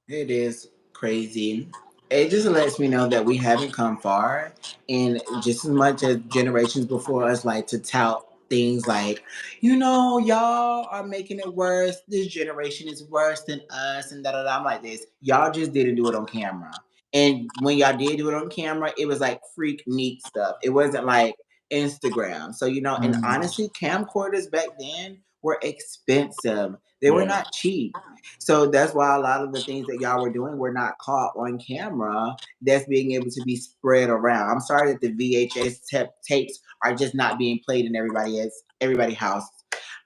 It is crazy. It just lets me know that we haven't come far, and just as much as generations before us like to tout things like, y'all are making it worse. This generation is worse than us, and da da da. I'm like this. Y'all just didn't do it on camera, and when y'all did do it on camera, it was like freak neat stuff. It wasn't like Instagram. So and Mhm. honestly, camcorders back then were expensive. They were Yeah. not cheap. So that's why a lot of the things that y'all were doing were not caught on camera. That's being able to be spread around. I'm sorry that the VHS tapes are just not being played in everybody's house.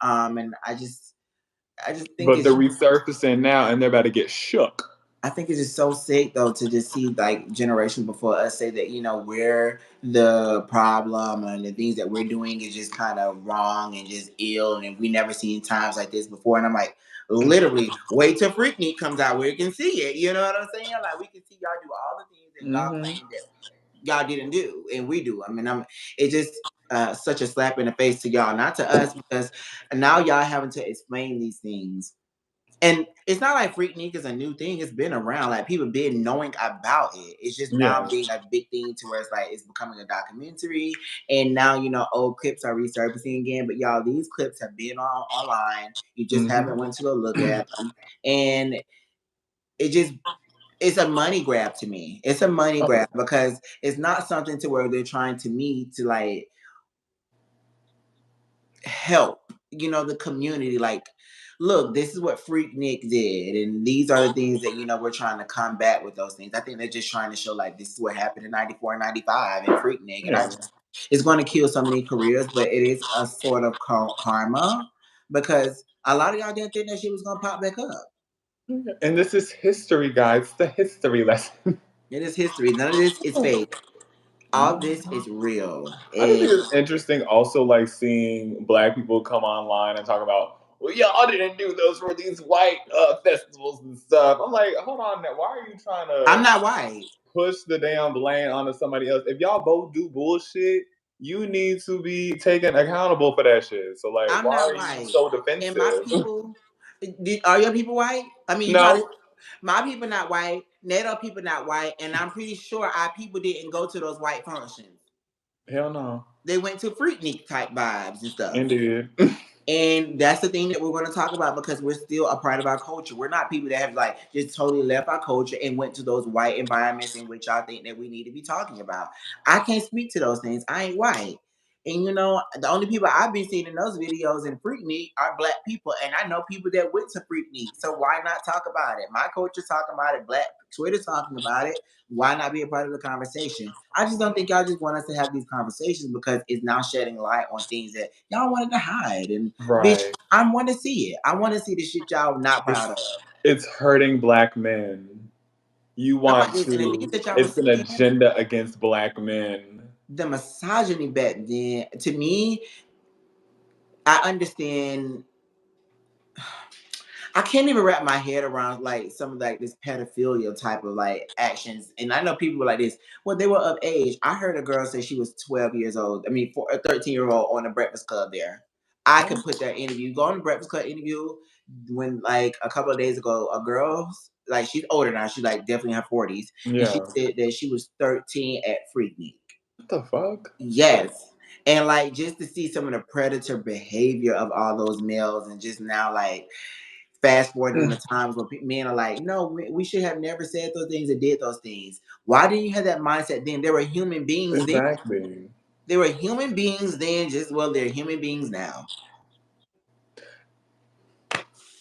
And I just think But they're it's resurfacing now and they're about to get shook. I think it's just so sick though to just see like generations before us say that we're the problem and the things that we're doing is just kind of wrong and just ill and we never seen times like this before. And I'm like, literally, wait till Freaknik comes out where you can see it. You know what I'm saying? Like we can see y'all do all the things that y'all Hmm. claim that y'all didn't do and we do. I mean, it just such a slap in the face to y'all, not to us, because now y'all having to explain these things And it's not like Freaknik is a new thing. It's been around. Like people been knowing about it. It's just now Yeah. being a big thing to where it's like it's becoming a documentary. And now, old clips are resurfacing again. But y'all, these clips have been online. You just haven't Mhm. went to go look at them. And it just it's a money grab to me. It's a money Oh, grab because it's not something to where they're trying to me to like help, the community. Like, look, this is what Freaknik did, and these are the things that we're trying to combat with those things. I think they're just trying to show like this is what happened in '94 and '95 in Freaknik, and I yeah. just it's going to kill so many careers, but it is a sort of karma because a lot of y'all didn't think that shit was gonna pop back up. And this is history, guys. The history lesson. It is history. None of this is fake. All this is real, I just and think it's interesting also like seeing black people come online and talk about, well, y'all didn't do those for these white festivals and stuff. I'm like, hold on now, why are you trying I'm to not white. push the damn blame onto somebody else? If y'all both do bullshit, you need to be taken accountable for that shit. So like, I'm why not are you white, so and my defensive? people. Are your people white? I mean, you trying to No, my people not white, NATO people not white, and I'm pretty sure our people didn't go to those white functions. hell no. They went to Freaknik type vibes and stuff. Indeed. And that's the thing that we're going to talk about because we're still a part of our culture. We're not people that have like just totally left our culture and went to those white environments in which I think that we need to be talking about. I can't speak to those things. I ain't white. And the only people I've been seeing in those videos in Freaknik are black people. And I know people that went to Freaknik. So why not talk about it? My culture's talking about it. Black Twitter's talking about it. Why not be a part of the conversation? I just don't think y'all just want us to have these conversations because it's now shedding light on things that y'all wanted to hide. And bitch, Right. I want to see it. I want to see the shit y'all not proud of. It's hurting black men. You I'm like want this, and the things to, that y'all were it's an saying, agenda against black men. the misogyny back then, to me, I understand. I can't even wrap my head around like some of like this pedophilia type of like actions. And I know people were like this. Well, they were of age. I heard a girl say she was 12 years old. I mean, for a 13-year-old on the Breakfast Club there. I could put that interview. Go on the Breakfast Club interview when like a couple of days ago, a girl like she's older now. She's like definitely in her 40s, and she Yeah. said that she was 13 at Freaknik. What the fuck? Yes. And like just to see some of the predator behavior of all those males, and just now like fast forwarding the times where men are like, no, we should have never said those things and did those things. Why didn't you have that mindset then? There were human beings then. Exactly. There were human beings then, just well, they're human beings now.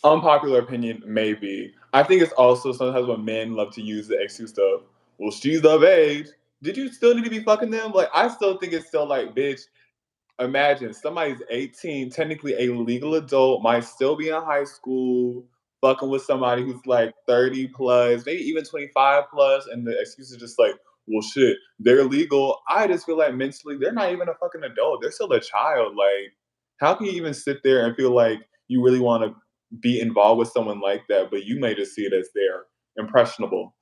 Unpopular opinion, maybe. I think it's also sometimes when men love to use the excuse of, well, she's of age. Did you still need to be fucking them? Like, I still think it's still like, bitch, imagine somebody's 18, technically a legal adult, might still be in high school, fucking with somebody who's like 30 plus, maybe even 25 plus, and the excuse is just like, well, shit, they're legal. I just feel like mentally, they're not even a fucking adult. They're still a child. Like, how can you even sit there and feel like you really want to be involved with someone like that, but you may just see it as they're impressionable?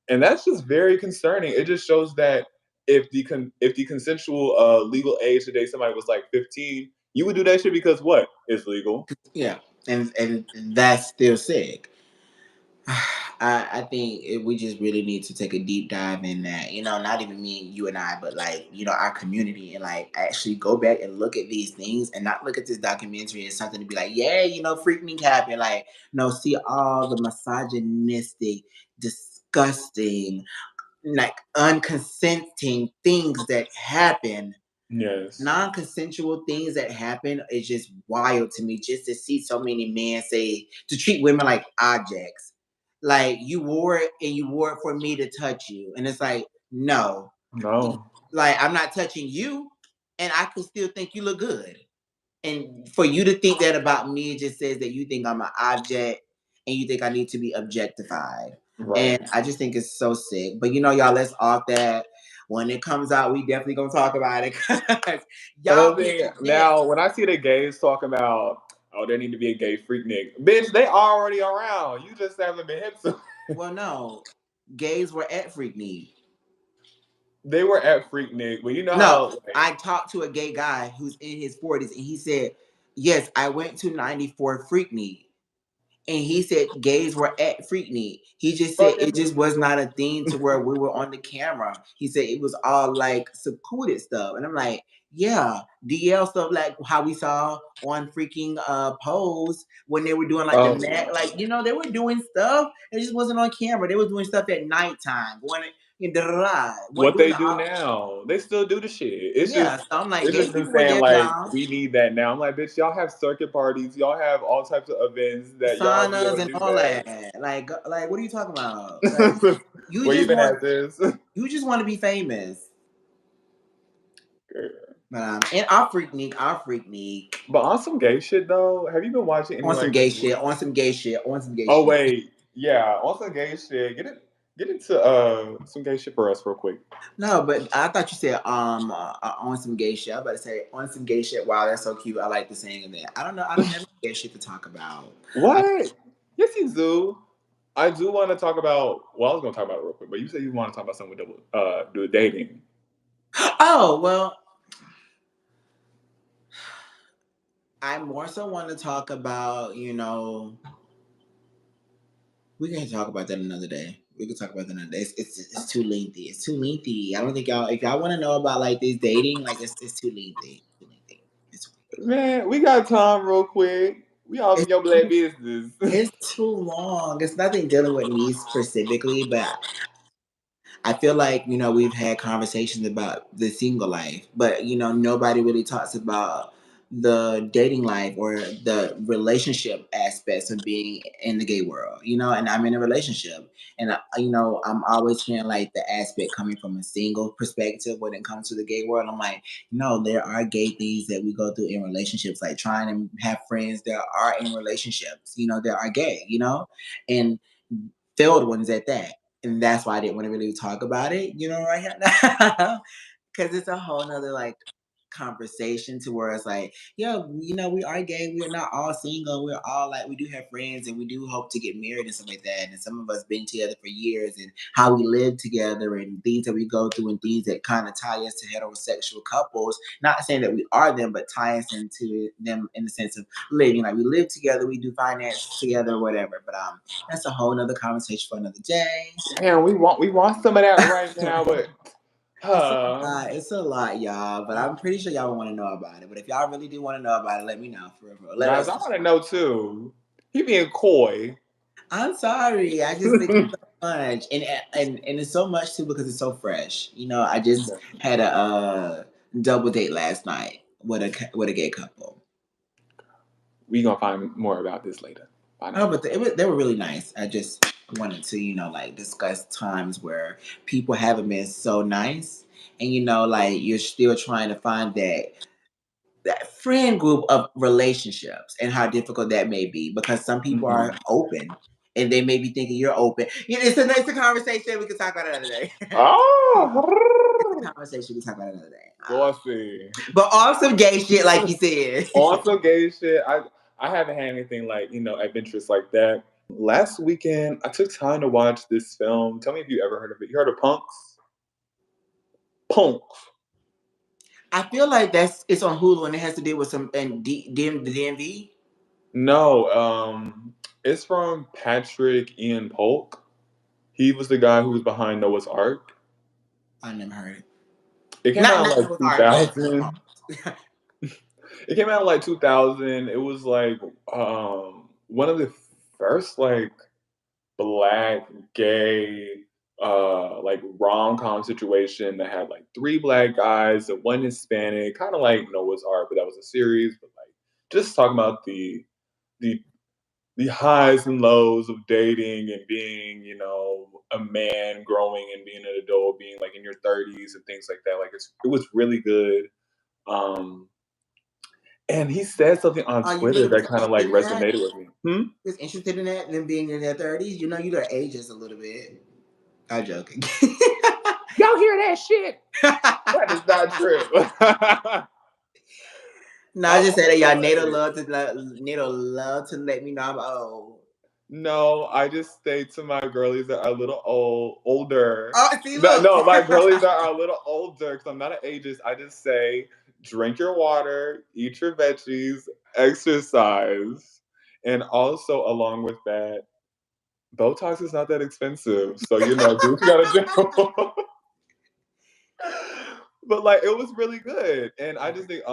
And that's just very concerning. It just shows that if the consensual legal age today somebody was like 15, you would do that shit because what is legal? Yeah. And that's still sick. I think we just really need to take a deep dive in that, not even me, you and I, but like, our community, and like actually go back and look at these things and not look at this documentary as something to be like, yeah, Freaknik happened. Like, no, see all the misogynistic, disgusting, like unconsenting things that happen, Yes. non-consensual things that happen is just wild to me. Just to see so many men say to treat women like objects, like you wore it and you wore it for me to touch you, and it's like no, No. like I'm not touching you, and I can still think you look good. And for you to think that about me, it just says that you think I'm an object and you think I need to be objectified. And Right. I just think it's so sick. But y'all, let's off that. When it comes out, we definitely gonna talk about it. 'Cause y'all Another put thing, this. now when I see the gays talking about, oh, there need to be a gay freak Nick, bitch, they already around. You just haven't been hip to. Well, no, gays were at Freaknik. They were at freak Nick, but you know No, how like, I talked to a gay guy who's in his 40s, and he said, "Yes, I went to '94 Freaknik." and he said gays were at Freaknik. He just said it Fucking just was not a thing to where we were on the camera. He said it was all like secluded stuff, and I'm like, yeah, DL stuff like how we saw on freaking Pose when they were doing like the Mac, like they were doing stuff. It just wasn't on camera. They were doing stuff at nighttime, going and what doing they the do now. They still do the shit. yeah. So I'm like, It's gay just them people were saying there, like y'all. we need that now. I'm like, bitch, y'all have circuit parties, y'all have all types of events that y'all be able Saunas to and do all that. that. Like what are you talking about? Like you Where you just been want at this? you just want to be famous. And our freak But on some gay shit though, have you been watching any on some like gay this? shit, on some gay shit, on some gay Oh shit. wait, yeah, on some gay shit. Get into some gay shit for us real quick. No, but I thought you said on some gay shit. I was about to say on some gay shit. Wow, that's so cute. I like the saying of that. I don't know. I don't have any gay shit to talk about. What? Yes, you do. I do want to talk about. Well, I was going to talk about it real quick, but you said you want to talk about something with do dating. Oh well, I more so want to talk about we can talk about that another day. We can talk about that another day. It's too lengthy. It's too lengthy. I don't think y'all. If y'all want to know about like this dating, like it's too lengthy. Too lengthy. It's too lengthy. Man, we got time real quick. We all in It's your black too, business. it's too long. It's nothing dealing with me specifically, but I feel like, we've had conversations about the single life, but, nobody really talks about the dating life or the relationship aspects of being in the gay world, and I'm in a relationship. And, I'm always hearing like the aspect coming from a single perspective when it comes to the gay world. I'm like, no, there are gay things that we go through in relationships, like trying to have friends that are in relationships, that are gay, and failed ones at that, and that's why I didn't want to really talk about it, right now, because it's a whole nother like conversation to where it's like, yeah, we are gay. We're not all single. We're all like we do have friends, and we do hope to get married and stuff like that. And some of us been together for years, and how we live together, and things that we go through, and things that kind of tie us to heterosexual couples. Not saying that we are them, but tie us into them in the sense of living. Like we live together, we do finance together, whatever. But that's a whole nother conversation for another day. Damn, we want some of that right now, but It's a lot. It's a lot, y'all. But I'm pretty sure y'all want to know about it. But if y'all really do want to know about it, let me know for real. Let guys, us I know. want to know too. He being coy. I'm sorry. I just think it's so much, and it's so much too because it's so fresh. I just had a double date last night with a gay couple. We gonna find more about this later. Bye Oh, now. but they were really nice. I just wanted to, like discuss times where people haven't been so nice, and like you're still trying to find that friend group of relationships and how difficult that may be because some people are open and they may be thinking you're open. It's a conversation we can talk about another day. It's a Oh, conversation we can talk about another day. bossy. But awesome gay shit, like you said. Also, gay shit. I haven't had anything like adventurous like that. Last weekend, I took time to watch this film. Tell me if you ever heard of it. You heard of Punks? Punks. I feel like it's on Hulu and it has to deal with some and the DMV. No, it's from Patrick Ian Polk. He was the guy who was behind Noah's Ark. I never heard it. It came Not out in not like Noah's Ark. 2000. It came out in like 2000. It was like one of the first like black gay like rom-com situation that had like three black guys and one Hispanic, kind of like Noah's Ark, but that was a series. But like just talking about the the highs and lows of dating and being, a man growing and being an adult, being like in your 30s and things like that. Like it was really good. Um, and he said something on Are you Twitter really that kind of like interested in that? resonated with me. Hmm? Is interested in that, them being in their 30s? You their ages a little bit. I'm joking. Y'all hear that shit? That is not true. No, I I'm just said that y'all like, Nato love to let me know I'm old. no, I just stay to my girlies that are a little older. Oh, see, No, look. no, my girlies that are a little older because I'm not an ageist. I just say drink your water, eat your veggies, exercise, And also, along with that, Botox is not that expensive. So, do what you gotta do. But like it was really good. And I just think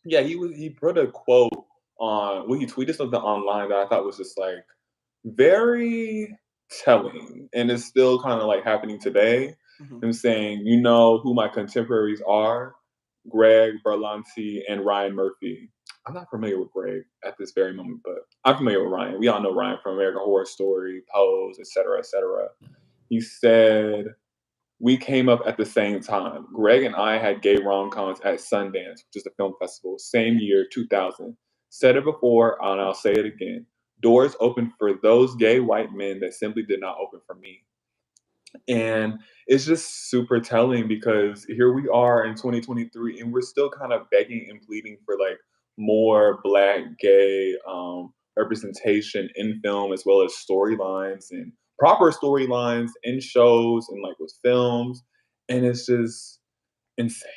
yeah, he put a quote on he tweeted something online that I thought was just like very telling. And it's still kind of like happening today. Mhm. Him saying, you know who my contemporaries are? Greg Berlanti and Ryan Murphy. I'm not familiar with Greg at this very moment, but I'm familiar with Ryan. We all know Ryan from American Horror Story, Pose, etc., etc. He said, we came up at the same time. Greg and I had gay rom-coms at Sundance, which is a film festival, same year, 2000. Said it before, and I'll say it again. Doors opened for those gay white men that simply did not open for me. And it's just super telling because here we are in 2023 and we're still kind of begging and pleading for like more black gay representation in film as well as storylines and proper storylines in shows and like with films. And it's just insane.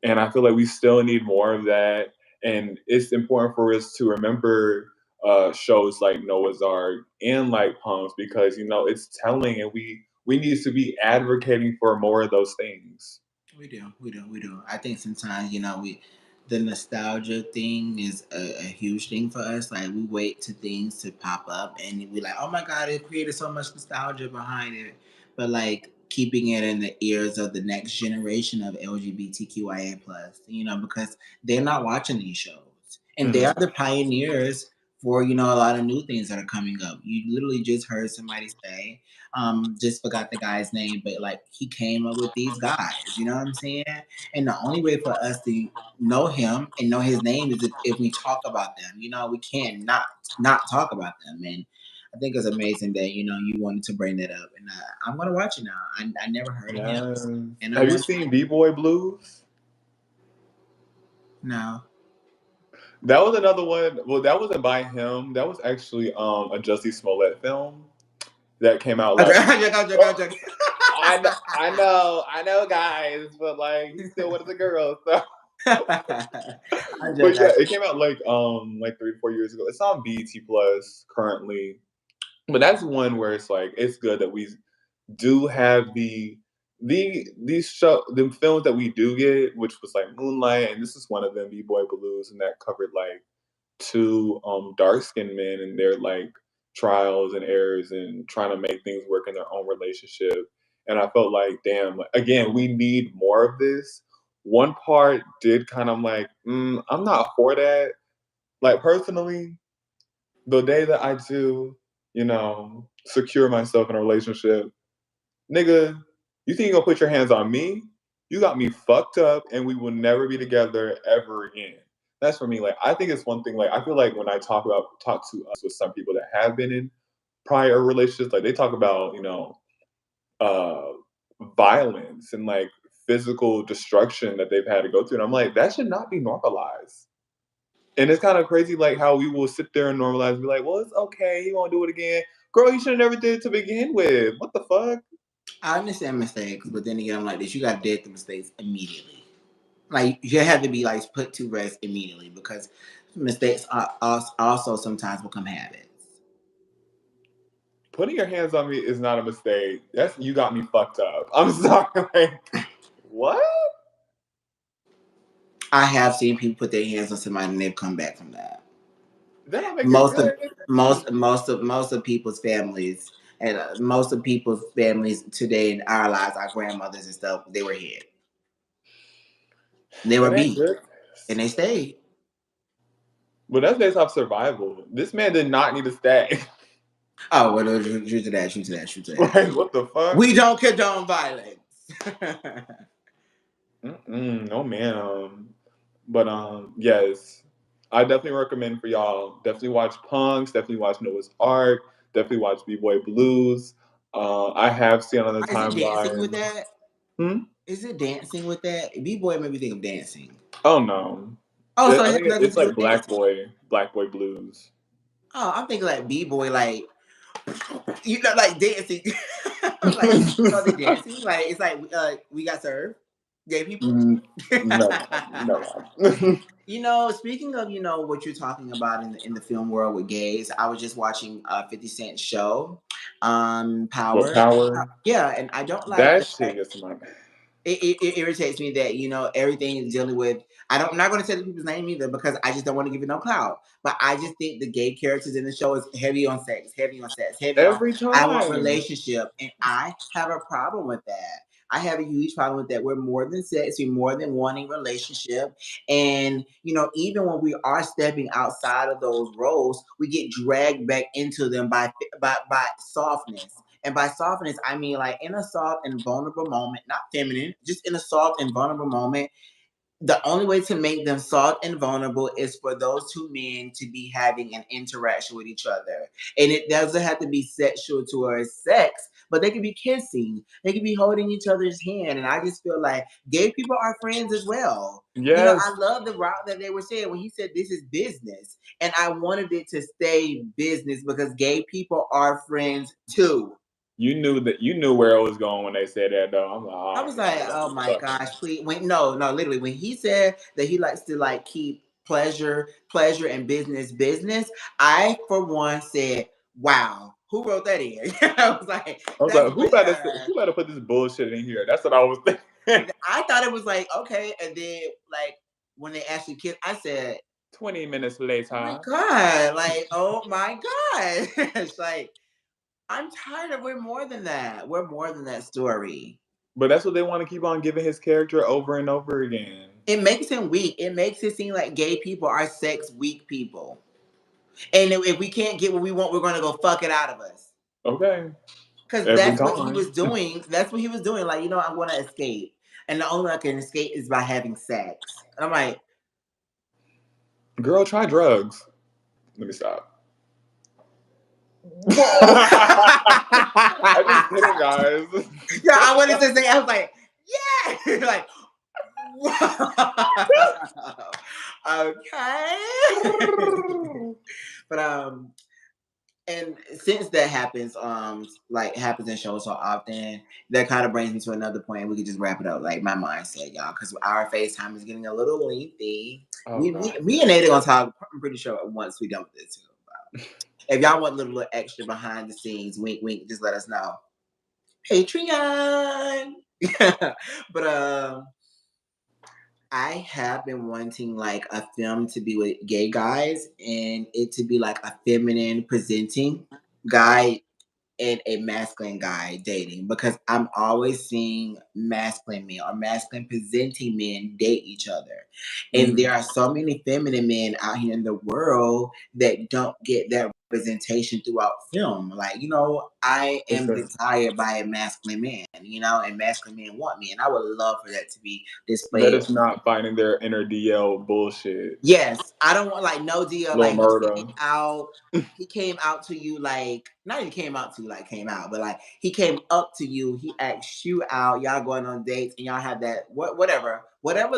And I feel like we still need more of that. And it's important for us to remember shows like Noah's Ark and like Punks because it's telling, and we need to be advocating for more of those things. We do. I think sometimes, the nostalgia thing is a huge thing for us. Like we wait to things to pop up, and we like, oh my god, it created so much nostalgia behind it. But like keeping it in the ears of the next generation of LGBTQIA plus, because they're not watching these shows, and they Hmm. are the pioneers for a lot of new things that are coming up. You literally just heard somebody say just forgot the guy's name, but like he came up with these guys, you know what I'm saying? And the only way for us to know him and know his name is if we talk about them. We can't not talk about them. And I think it's amazing that you wanted to bring that up, and I'm gonna watch it now. I never heard of him, Yes. and I Have you want seen B-Boy Blues? no. That was another one. Well, that wasn't by him. That was actually a Jussie Smollett film that came out I'm last. joking, I'm joking, I'm joking. I know, guys, but like he's still one of the girls. So. I'm But joking. yeah, it came out like 3 to 4 years ago. It's on BET Plus currently, but that's one where it's like it's good that we do have the films that we do get, which was like Moonlight, and this is one of them, B Boy Blues, and that covered like two dark skinned men and their like trials and errors and trying to make things work in their own relationship. And I felt like, damn, like, again, we need more of this. One part did kind of like, I'm not for that. Like personally, the day that I do, secure myself in a relationship, nigga, you think you gonna put your hands on me? You got me fucked up, and we will never be together ever again. That's for me. Like, I think it's one thing. Like, I feel like when I talk to us with some people that have been in prior relationships, like they talk about, uh, violence and like physical destruction that they've had to go through, and I'm like, that should not be normalized. And it's kind of crazy, like how we will sit there and normalize, and be like, well, it's okay, he won't do it again. Girl, you should have never did it to begin with. What the fuck? I understand mistakes, but then again, I'm like this. You got to deal with the mistakes immediately. Like you have to be like put to rest immediately because mistakes are also sometimes become habits. Putting your hands on me is not a mistake. That's you got me fucked up. I'm sorry. Like, what? I have seen people put their hands on somebody and they've come back from that. That don't make it Most of good. most of people's families and most of people's families today in our lives, our grandmothers and stuff, they were hit, they were That ain't beat, good. and they stayed. But that's based off survival. This man did not need to stay. Oh well, no, shoot to that, shoot to that, shoot to that. Like, what the fuck? We don't condone violence. No, man. But yes, I definitely recommend for y'all. Definitely watch Punks. Definitely watch Noah's Ark. Definitely watch B Boy Blues. I have seen on the Is it dancing with timeline. that? Hmm? Is it dancing with that? B boy made me think of dancing. Oh no. Oh, so I it has think nothing it's to do like with dancing. Black Boy Blues. Oh, I'm thinking like B boy, like like dancing. Like the dancing, like it's like we got served. Gay people. No. You know, speaking of, you know, what you're talking about in the film world with gays, I was just watching 50 Cent show, What Power. power? Yeah, and I don't like That the shit fact gets my. it irritates me that, you know, everything is dealing with. I'm not going to say the people's name either because I just don't want to give it no clout. But I just think the gay characters in the show is heavy on sex, heavy on sex, heavy on. Every I want time. relationship, and I have a problem with that. I have a huge problem with that. We're more than sex. We're more than wanting relationship. And, you know, even when we are stepping outside of those roles, we get dragged back into them by softness. And by softness, I mean like in a soft and vulnerable moment, not feminine, just in a soft and vulnerable moment. The only way to make them soft and vulnerable is for those two men to be having an interaction with each other. And it doesn't have to be sexual towards sex, but they could be kissing, they could be holding each other's hand. And I just feel like gay people are friends as well. You know, I Yes, love the route that they were saying when he said this is business. And I wanted it to stay business because gay people are friends too. you knew where it was going when they said that though. I'm like, I all was right, y'all like, about oh to my fuck. gosh, please. No, literally, when he said that he likes to like keep pleasure and business, I for one said, wow, who wrote that in? I was like, I was that's like, rare. who better put this bullshit in here? That's what I was thinking. I thought it was like, okay. And then like when they actually kissed, I said, 20 minutes oh my later. God, like, oh my God. It's like, I'm tired of we're more than that. We're more than that story. But that's what they want to keep on giving his character over and over again. It makes him weak. It makes it seem like gay people are sex weak people. And if we can't get what we want, we're gonna go fuck it out of us. Okay. Cause Every that's what he time. was doing. That's what he was doing. Like, you know, I want to escape. And the only way I can escape is by having sex. And I'm like, Girl, try drugs. Let me stop. whoa. I just kidding, guys. Yeah, I wanted to say, I was like, yeah. Like, wow. Okay. But and since that happens, like happens in shows so often, that kind of brings me to another point. We could just wrap it up, like my mindset, y'all, because our FaceTime is getting a little lengthy. Oh We, God. me, me and Nate are gonna talk. I'm pretty sure once we done with this too. If y'all want a little extra behind the scenes, wink, wink, just let us know. Patreon. But I have been wanting like a film to be with gay guys and it to be like a feminine presenting guy and a masculine guy dating because I'm always seeing masculine men or masculine presenting men date each other. And there Mm. are so many feminine men out here in the world that don't get that representation throughout film. Like, you know, I It's am a, desired by a masculine man, you know, and masculine men want me. And I would love for that to be that displayed. is not finding their inner DL bullshit. Yes, I don't want like no deal. Little Like murder. he came out to you like not even came out to you like came out, but like he came up to you. He asked you out. Y'all going on dates, and y'all have that whatever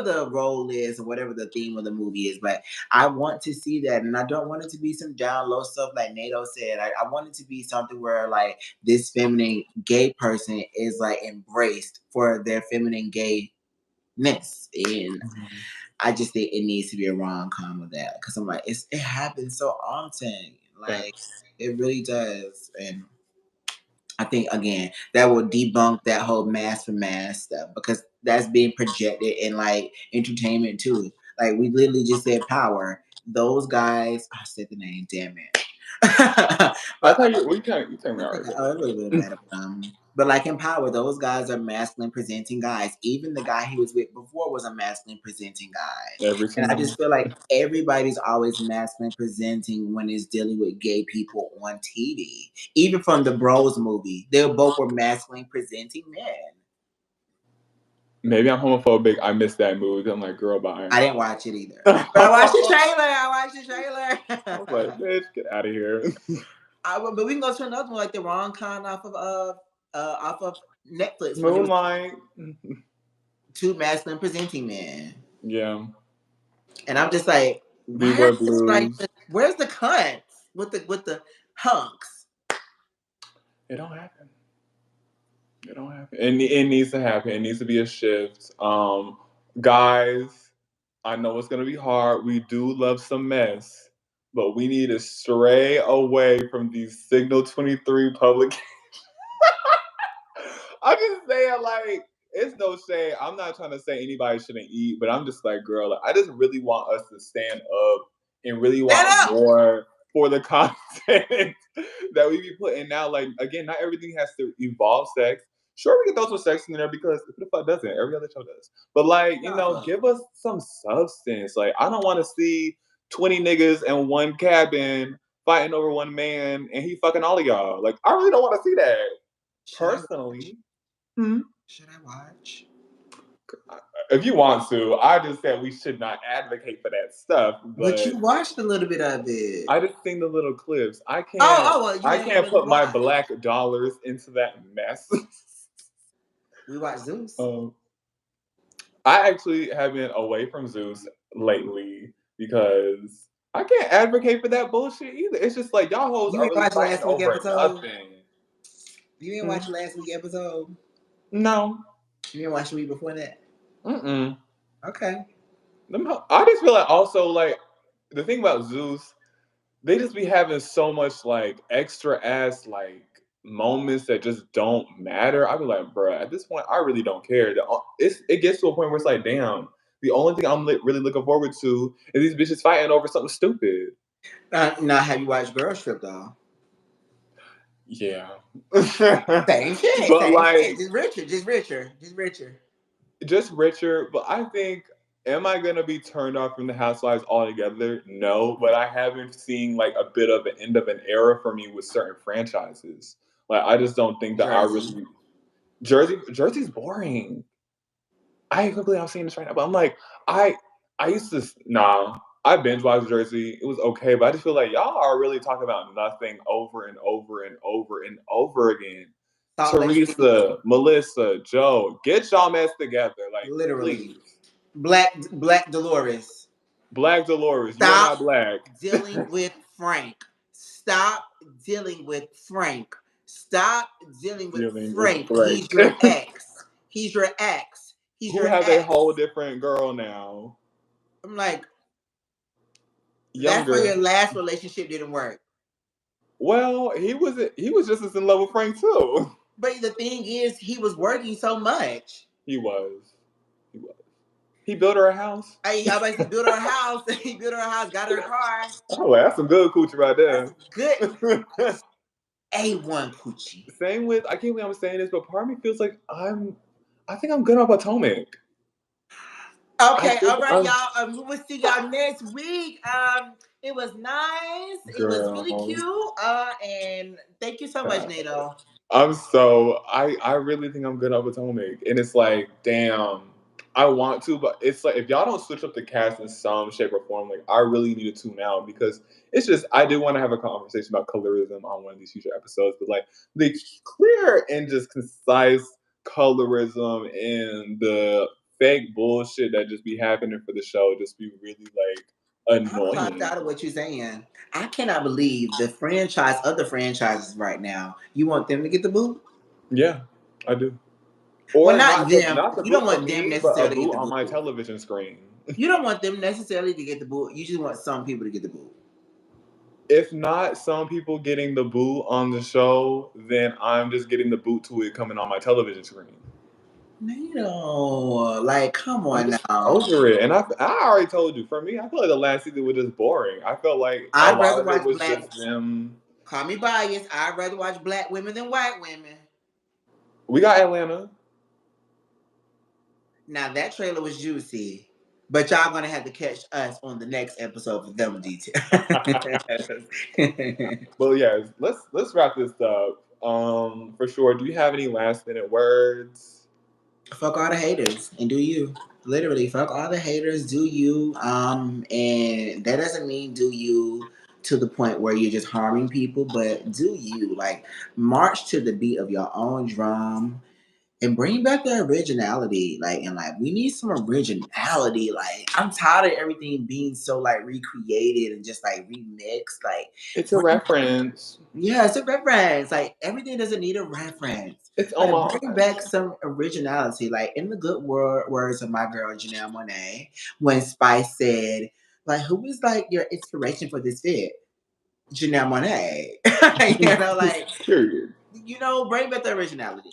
the role is or whatever the theme of the movie is. But I want to see that, and I don't want it to be some down low stuff like Nato said. I want it to be something where like this feminine gay person is like embraced for their feminine gayness and Mhm. I just think it needs to be a rom com with that because I'm like, it happens so often, like Facts. it really does, and I think again that will debunk that whole mass for mass stuff because that's being projected in like entertainment too. Like we literally just said Power. Those guys, I said the name, damn it. I But tell you, you tell me it's already. okay. Oh, it really wouldn't matter. But like in Power, those guys are masculine presenting guys. Even the guy he was with before was a masculine presenting guy. Every And I time. just feel like everybody's always masculine presenting when it's dealing with gay people on TV. Even from the Bros movie, they both were masculine presenting men. Maybe I'm homophobic. I missed that movie. I'm like, girl, bye. I didn't watch it either. But I watched the I trailer. I watched the was like, trailer. bitch, get out of here. But we can go to another one like the wrong con off of Netflix when it was Moonlight. two masculine presenting men. Yeah. And I'm just like, We where's wear blues. where's the cunts with the hunks? It don't happen. It don't happen. It needs to happen. It needs to be a shift. Guys, I know it's gonna be hard. We do love some mess, but we need to stray away from these Signal 23 public. I'm just saying, like, it's no shame. I'm not trying to say anybody shouldn't eat, but I'm just like, girl, like, I just really want us to stand up and really Stand want up. more for the content that we be putting out. Like, again, not everything has to involve sex. Sure, we can throw some sex in there because who the fuck doesn't? Every other show does. But like, Nah, fuck. give us some substance. Like, I don't want to see 20 niggas in one cabin fighting over one man and he fucking all of y'all. Like, I really don't want to see that. Should I watch? Personally. Hmm? Should I watch? If you want to, I just said we should not advocate for that stuff, But but you watched a little bit of it. I just seen the little clips. Well, you I ain't can't really put my watch. black dollars into that mess. We watched Zeus. um, I actually have been away from Zeus lately because I can't advocate for that bullshit either. It's just like y'all hoes You are ain't really watch fighting last week over episode. nothing. You ain't Hmm? watch last week episode. No. You didn't watch the week before that. Mm-mm. Okay. I just feel like also like the thing about Zeus, they just be having so much like extra ass like moments that just don't matter. I be like, bruh, at this point, I really don't care. It gets to a point where it's like, damn, the only thing I'm really looking forward to is these bitches fighting over something stupid. Now, have you watched Girl Trip though? Yeah, Same shit. but Same shit. like Just richer. Just richer. Just richer. just richer. But I think, am I gonna be turned off from the Housewives altogether? No, but I haven't seen like a bit of an end of an era for me with certain franchises. Like I just don't think that I Jersey. really Jersey's boring. I can't believe I'm saying this right now, but I'm like, I I used to I binge watched Jersey. It was okay, but I just feel like y'all are really talking about nothing over and over and over and over again. Salt Lake City. Teresa, Melissa, Joe, get y'all mess together, like Literally. please. Black Dolores. Black Dolores, you are Stop not black. dealing with Frank. Stop dealing with Frank. Stop dealing with Dealing with Frank. Frank, He's your ex. He's your ex. He's who your has a whole ex. different girl now, I'm like, that's why younger. your last relationship didn't work. Well, he was just as in love with Frank too. But the thing is, he was working so much. He was. He was. He built her a house. I basically built her a house. He built her a house, got her a car. Oh, that's some good coochie right That's there. good. A1 coochie. Same with I can't believe I'm saying this, but part of me feels like I think I'm good on Potomac. I Okay, think all right, I'm y'all. We will see y'all next week. It was nice. It was really girl. cute. And thank you so much, Nato. I really think I'm good on Potomac. And it's like, damn, I want to, but it's like if y'all don't switch up the cast in some shape or form, like I really need to tune out because it's just I do want to have a conversation about colorism on one of these future episodes, but like the clear and just concise colorism and the fake bullshit that just be happening for the show just be really like I'm clocked annoying. out of what you're saying. I cannot believe the franchise, other franchises right now. You want them to get the boot? Yeah, I do. Well, Or not them. not the You don't boot for want them me, but a necessarily to get boot the on my boot. television screen. You don't want them necessarily to get the boot. You just want some people to get the boot. If not some people getting the boot on the show, then I'm just getting the boot to it coming on my television screen. Nato, like, come I'm on just now. over it. And I already told you, for me, I feel like the last season was just boring. I felt like a I'd lot rather of it watch was black. just them. Call me biased. I'd rather watch black women than white women. We got Atlanta. Now that trailer was juicy, but y'all gonna have to catch us on the next episode for them details. But yeah, let's wrap this up. For sure. Do you have any last minute words? Fuck all the haters and do you. Literally, fuck all the haters, do you. And that doesn't mean do you to the point where you're just harming people, but do you. Like, march to the beat of your own drum. and bring back the originality. Like, and like, we need some originality. Like, I'm tired of everything being so like recreated and just like remixed. Like, It's a bring, reference. yeah, it's a reference. Like, everything doesn't need a reference. It's Like, bring homage. back some originality. Like, in the good words of my girl Janelle Monáe, when Spice said, like, who is like your inspiration for this fit? Janelle Monáe. You know, like, Period. bring back the originality.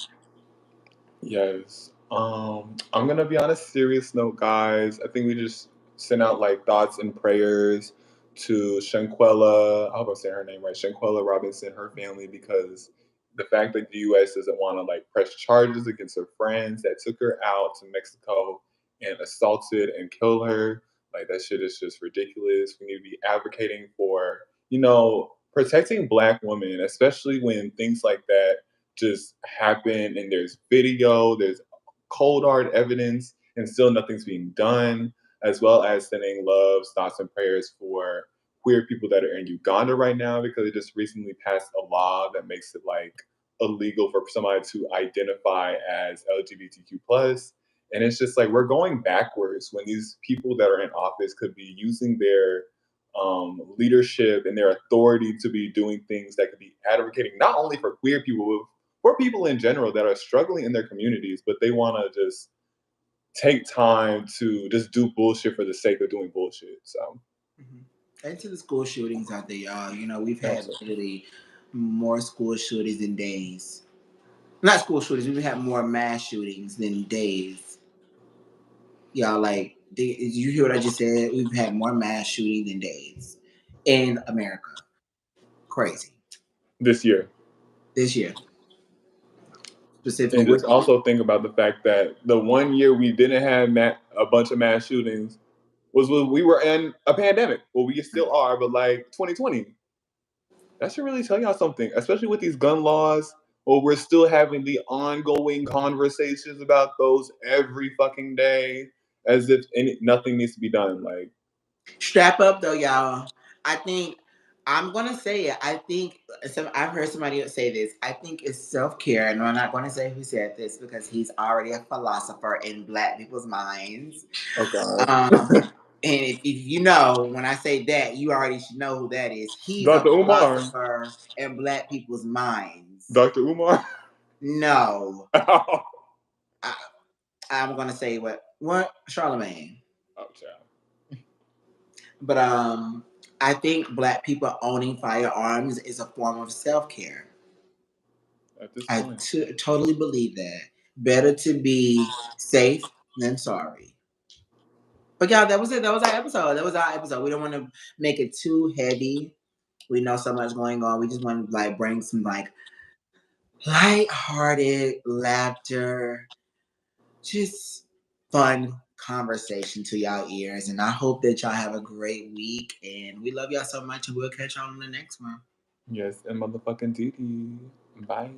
Yes. I'm gonna be on a serious note, guys. I think we just sent out like thoughts and prayers to Shanquella. I hope I'm saying her name right. Shanquella Robinson, her family, because the fact that the U.S. doesn't want to like press charges against her friends that took her out to Mexico and assaulted and killed her, like that shit is just ridiculous. We need to be advocating for, protecting Black women, especially when things like that just happen and there's video, there's cold hard evidence, and still nothing's being done, as well as sending love, thoughts, and prayers for queer people that are in Uganda right now because it just recently passed a law that makes it like illegal for somebody to identify as LGBTQ plus. And it's just like we're going backwards when these people that are in office could be using their leadership and their authority to be doing things that could be advocating not only for queer people, but for people in general that are struggling in their communities, but they want to just take time to just do bullshit for the sake of doing bullshit. So, And to the school shootings out there, y'all. We've had absolutely. literally more school shootings than days. Not school shootings. We've had more mass shootings than days. Y'all, like, did you hear what I just said? We've had more mass shootings than days in America. Crazy. This year. This year, specifically. And just also think about the fact that the 1 year we didn't have a bunch of mass shootings was when we were in a pandemic. Well, we still are, but like 2020. That should really tell y'all something, especially with these gun laws. Or we're still having the ongoing conversations about those every fucking day, as if nothing needs to be done. Like, Strap up though, y'all. I think I'm gonna say it. I think I've heard somebody else say this. I think it's self-care, and I'm not gonna say who said this because he's already a philosopher in Black people's minds. oh god, And if you know, when I say that, you already should know who that is. He's a Dr. Umar, philosopher in Black people's minds. Dr. Umar. No, Oh, I, I'm gonna say what Charlemagne. child. But I think Black people owning firearms is a form of self care. At this I point, totally believe that. Better to be safe than sorry. But y'all, that was it. That was our episode. That was our episode. We don't want to make it too heavy. We know so much going on. We just want to like bring some like light-hearted laughter, just fun conversation to y'all ears. And I hope that y'all have a great week. And we love y'all so much. And we'll catch y'all on the next one. yes, and motherfucking Didi. Bye.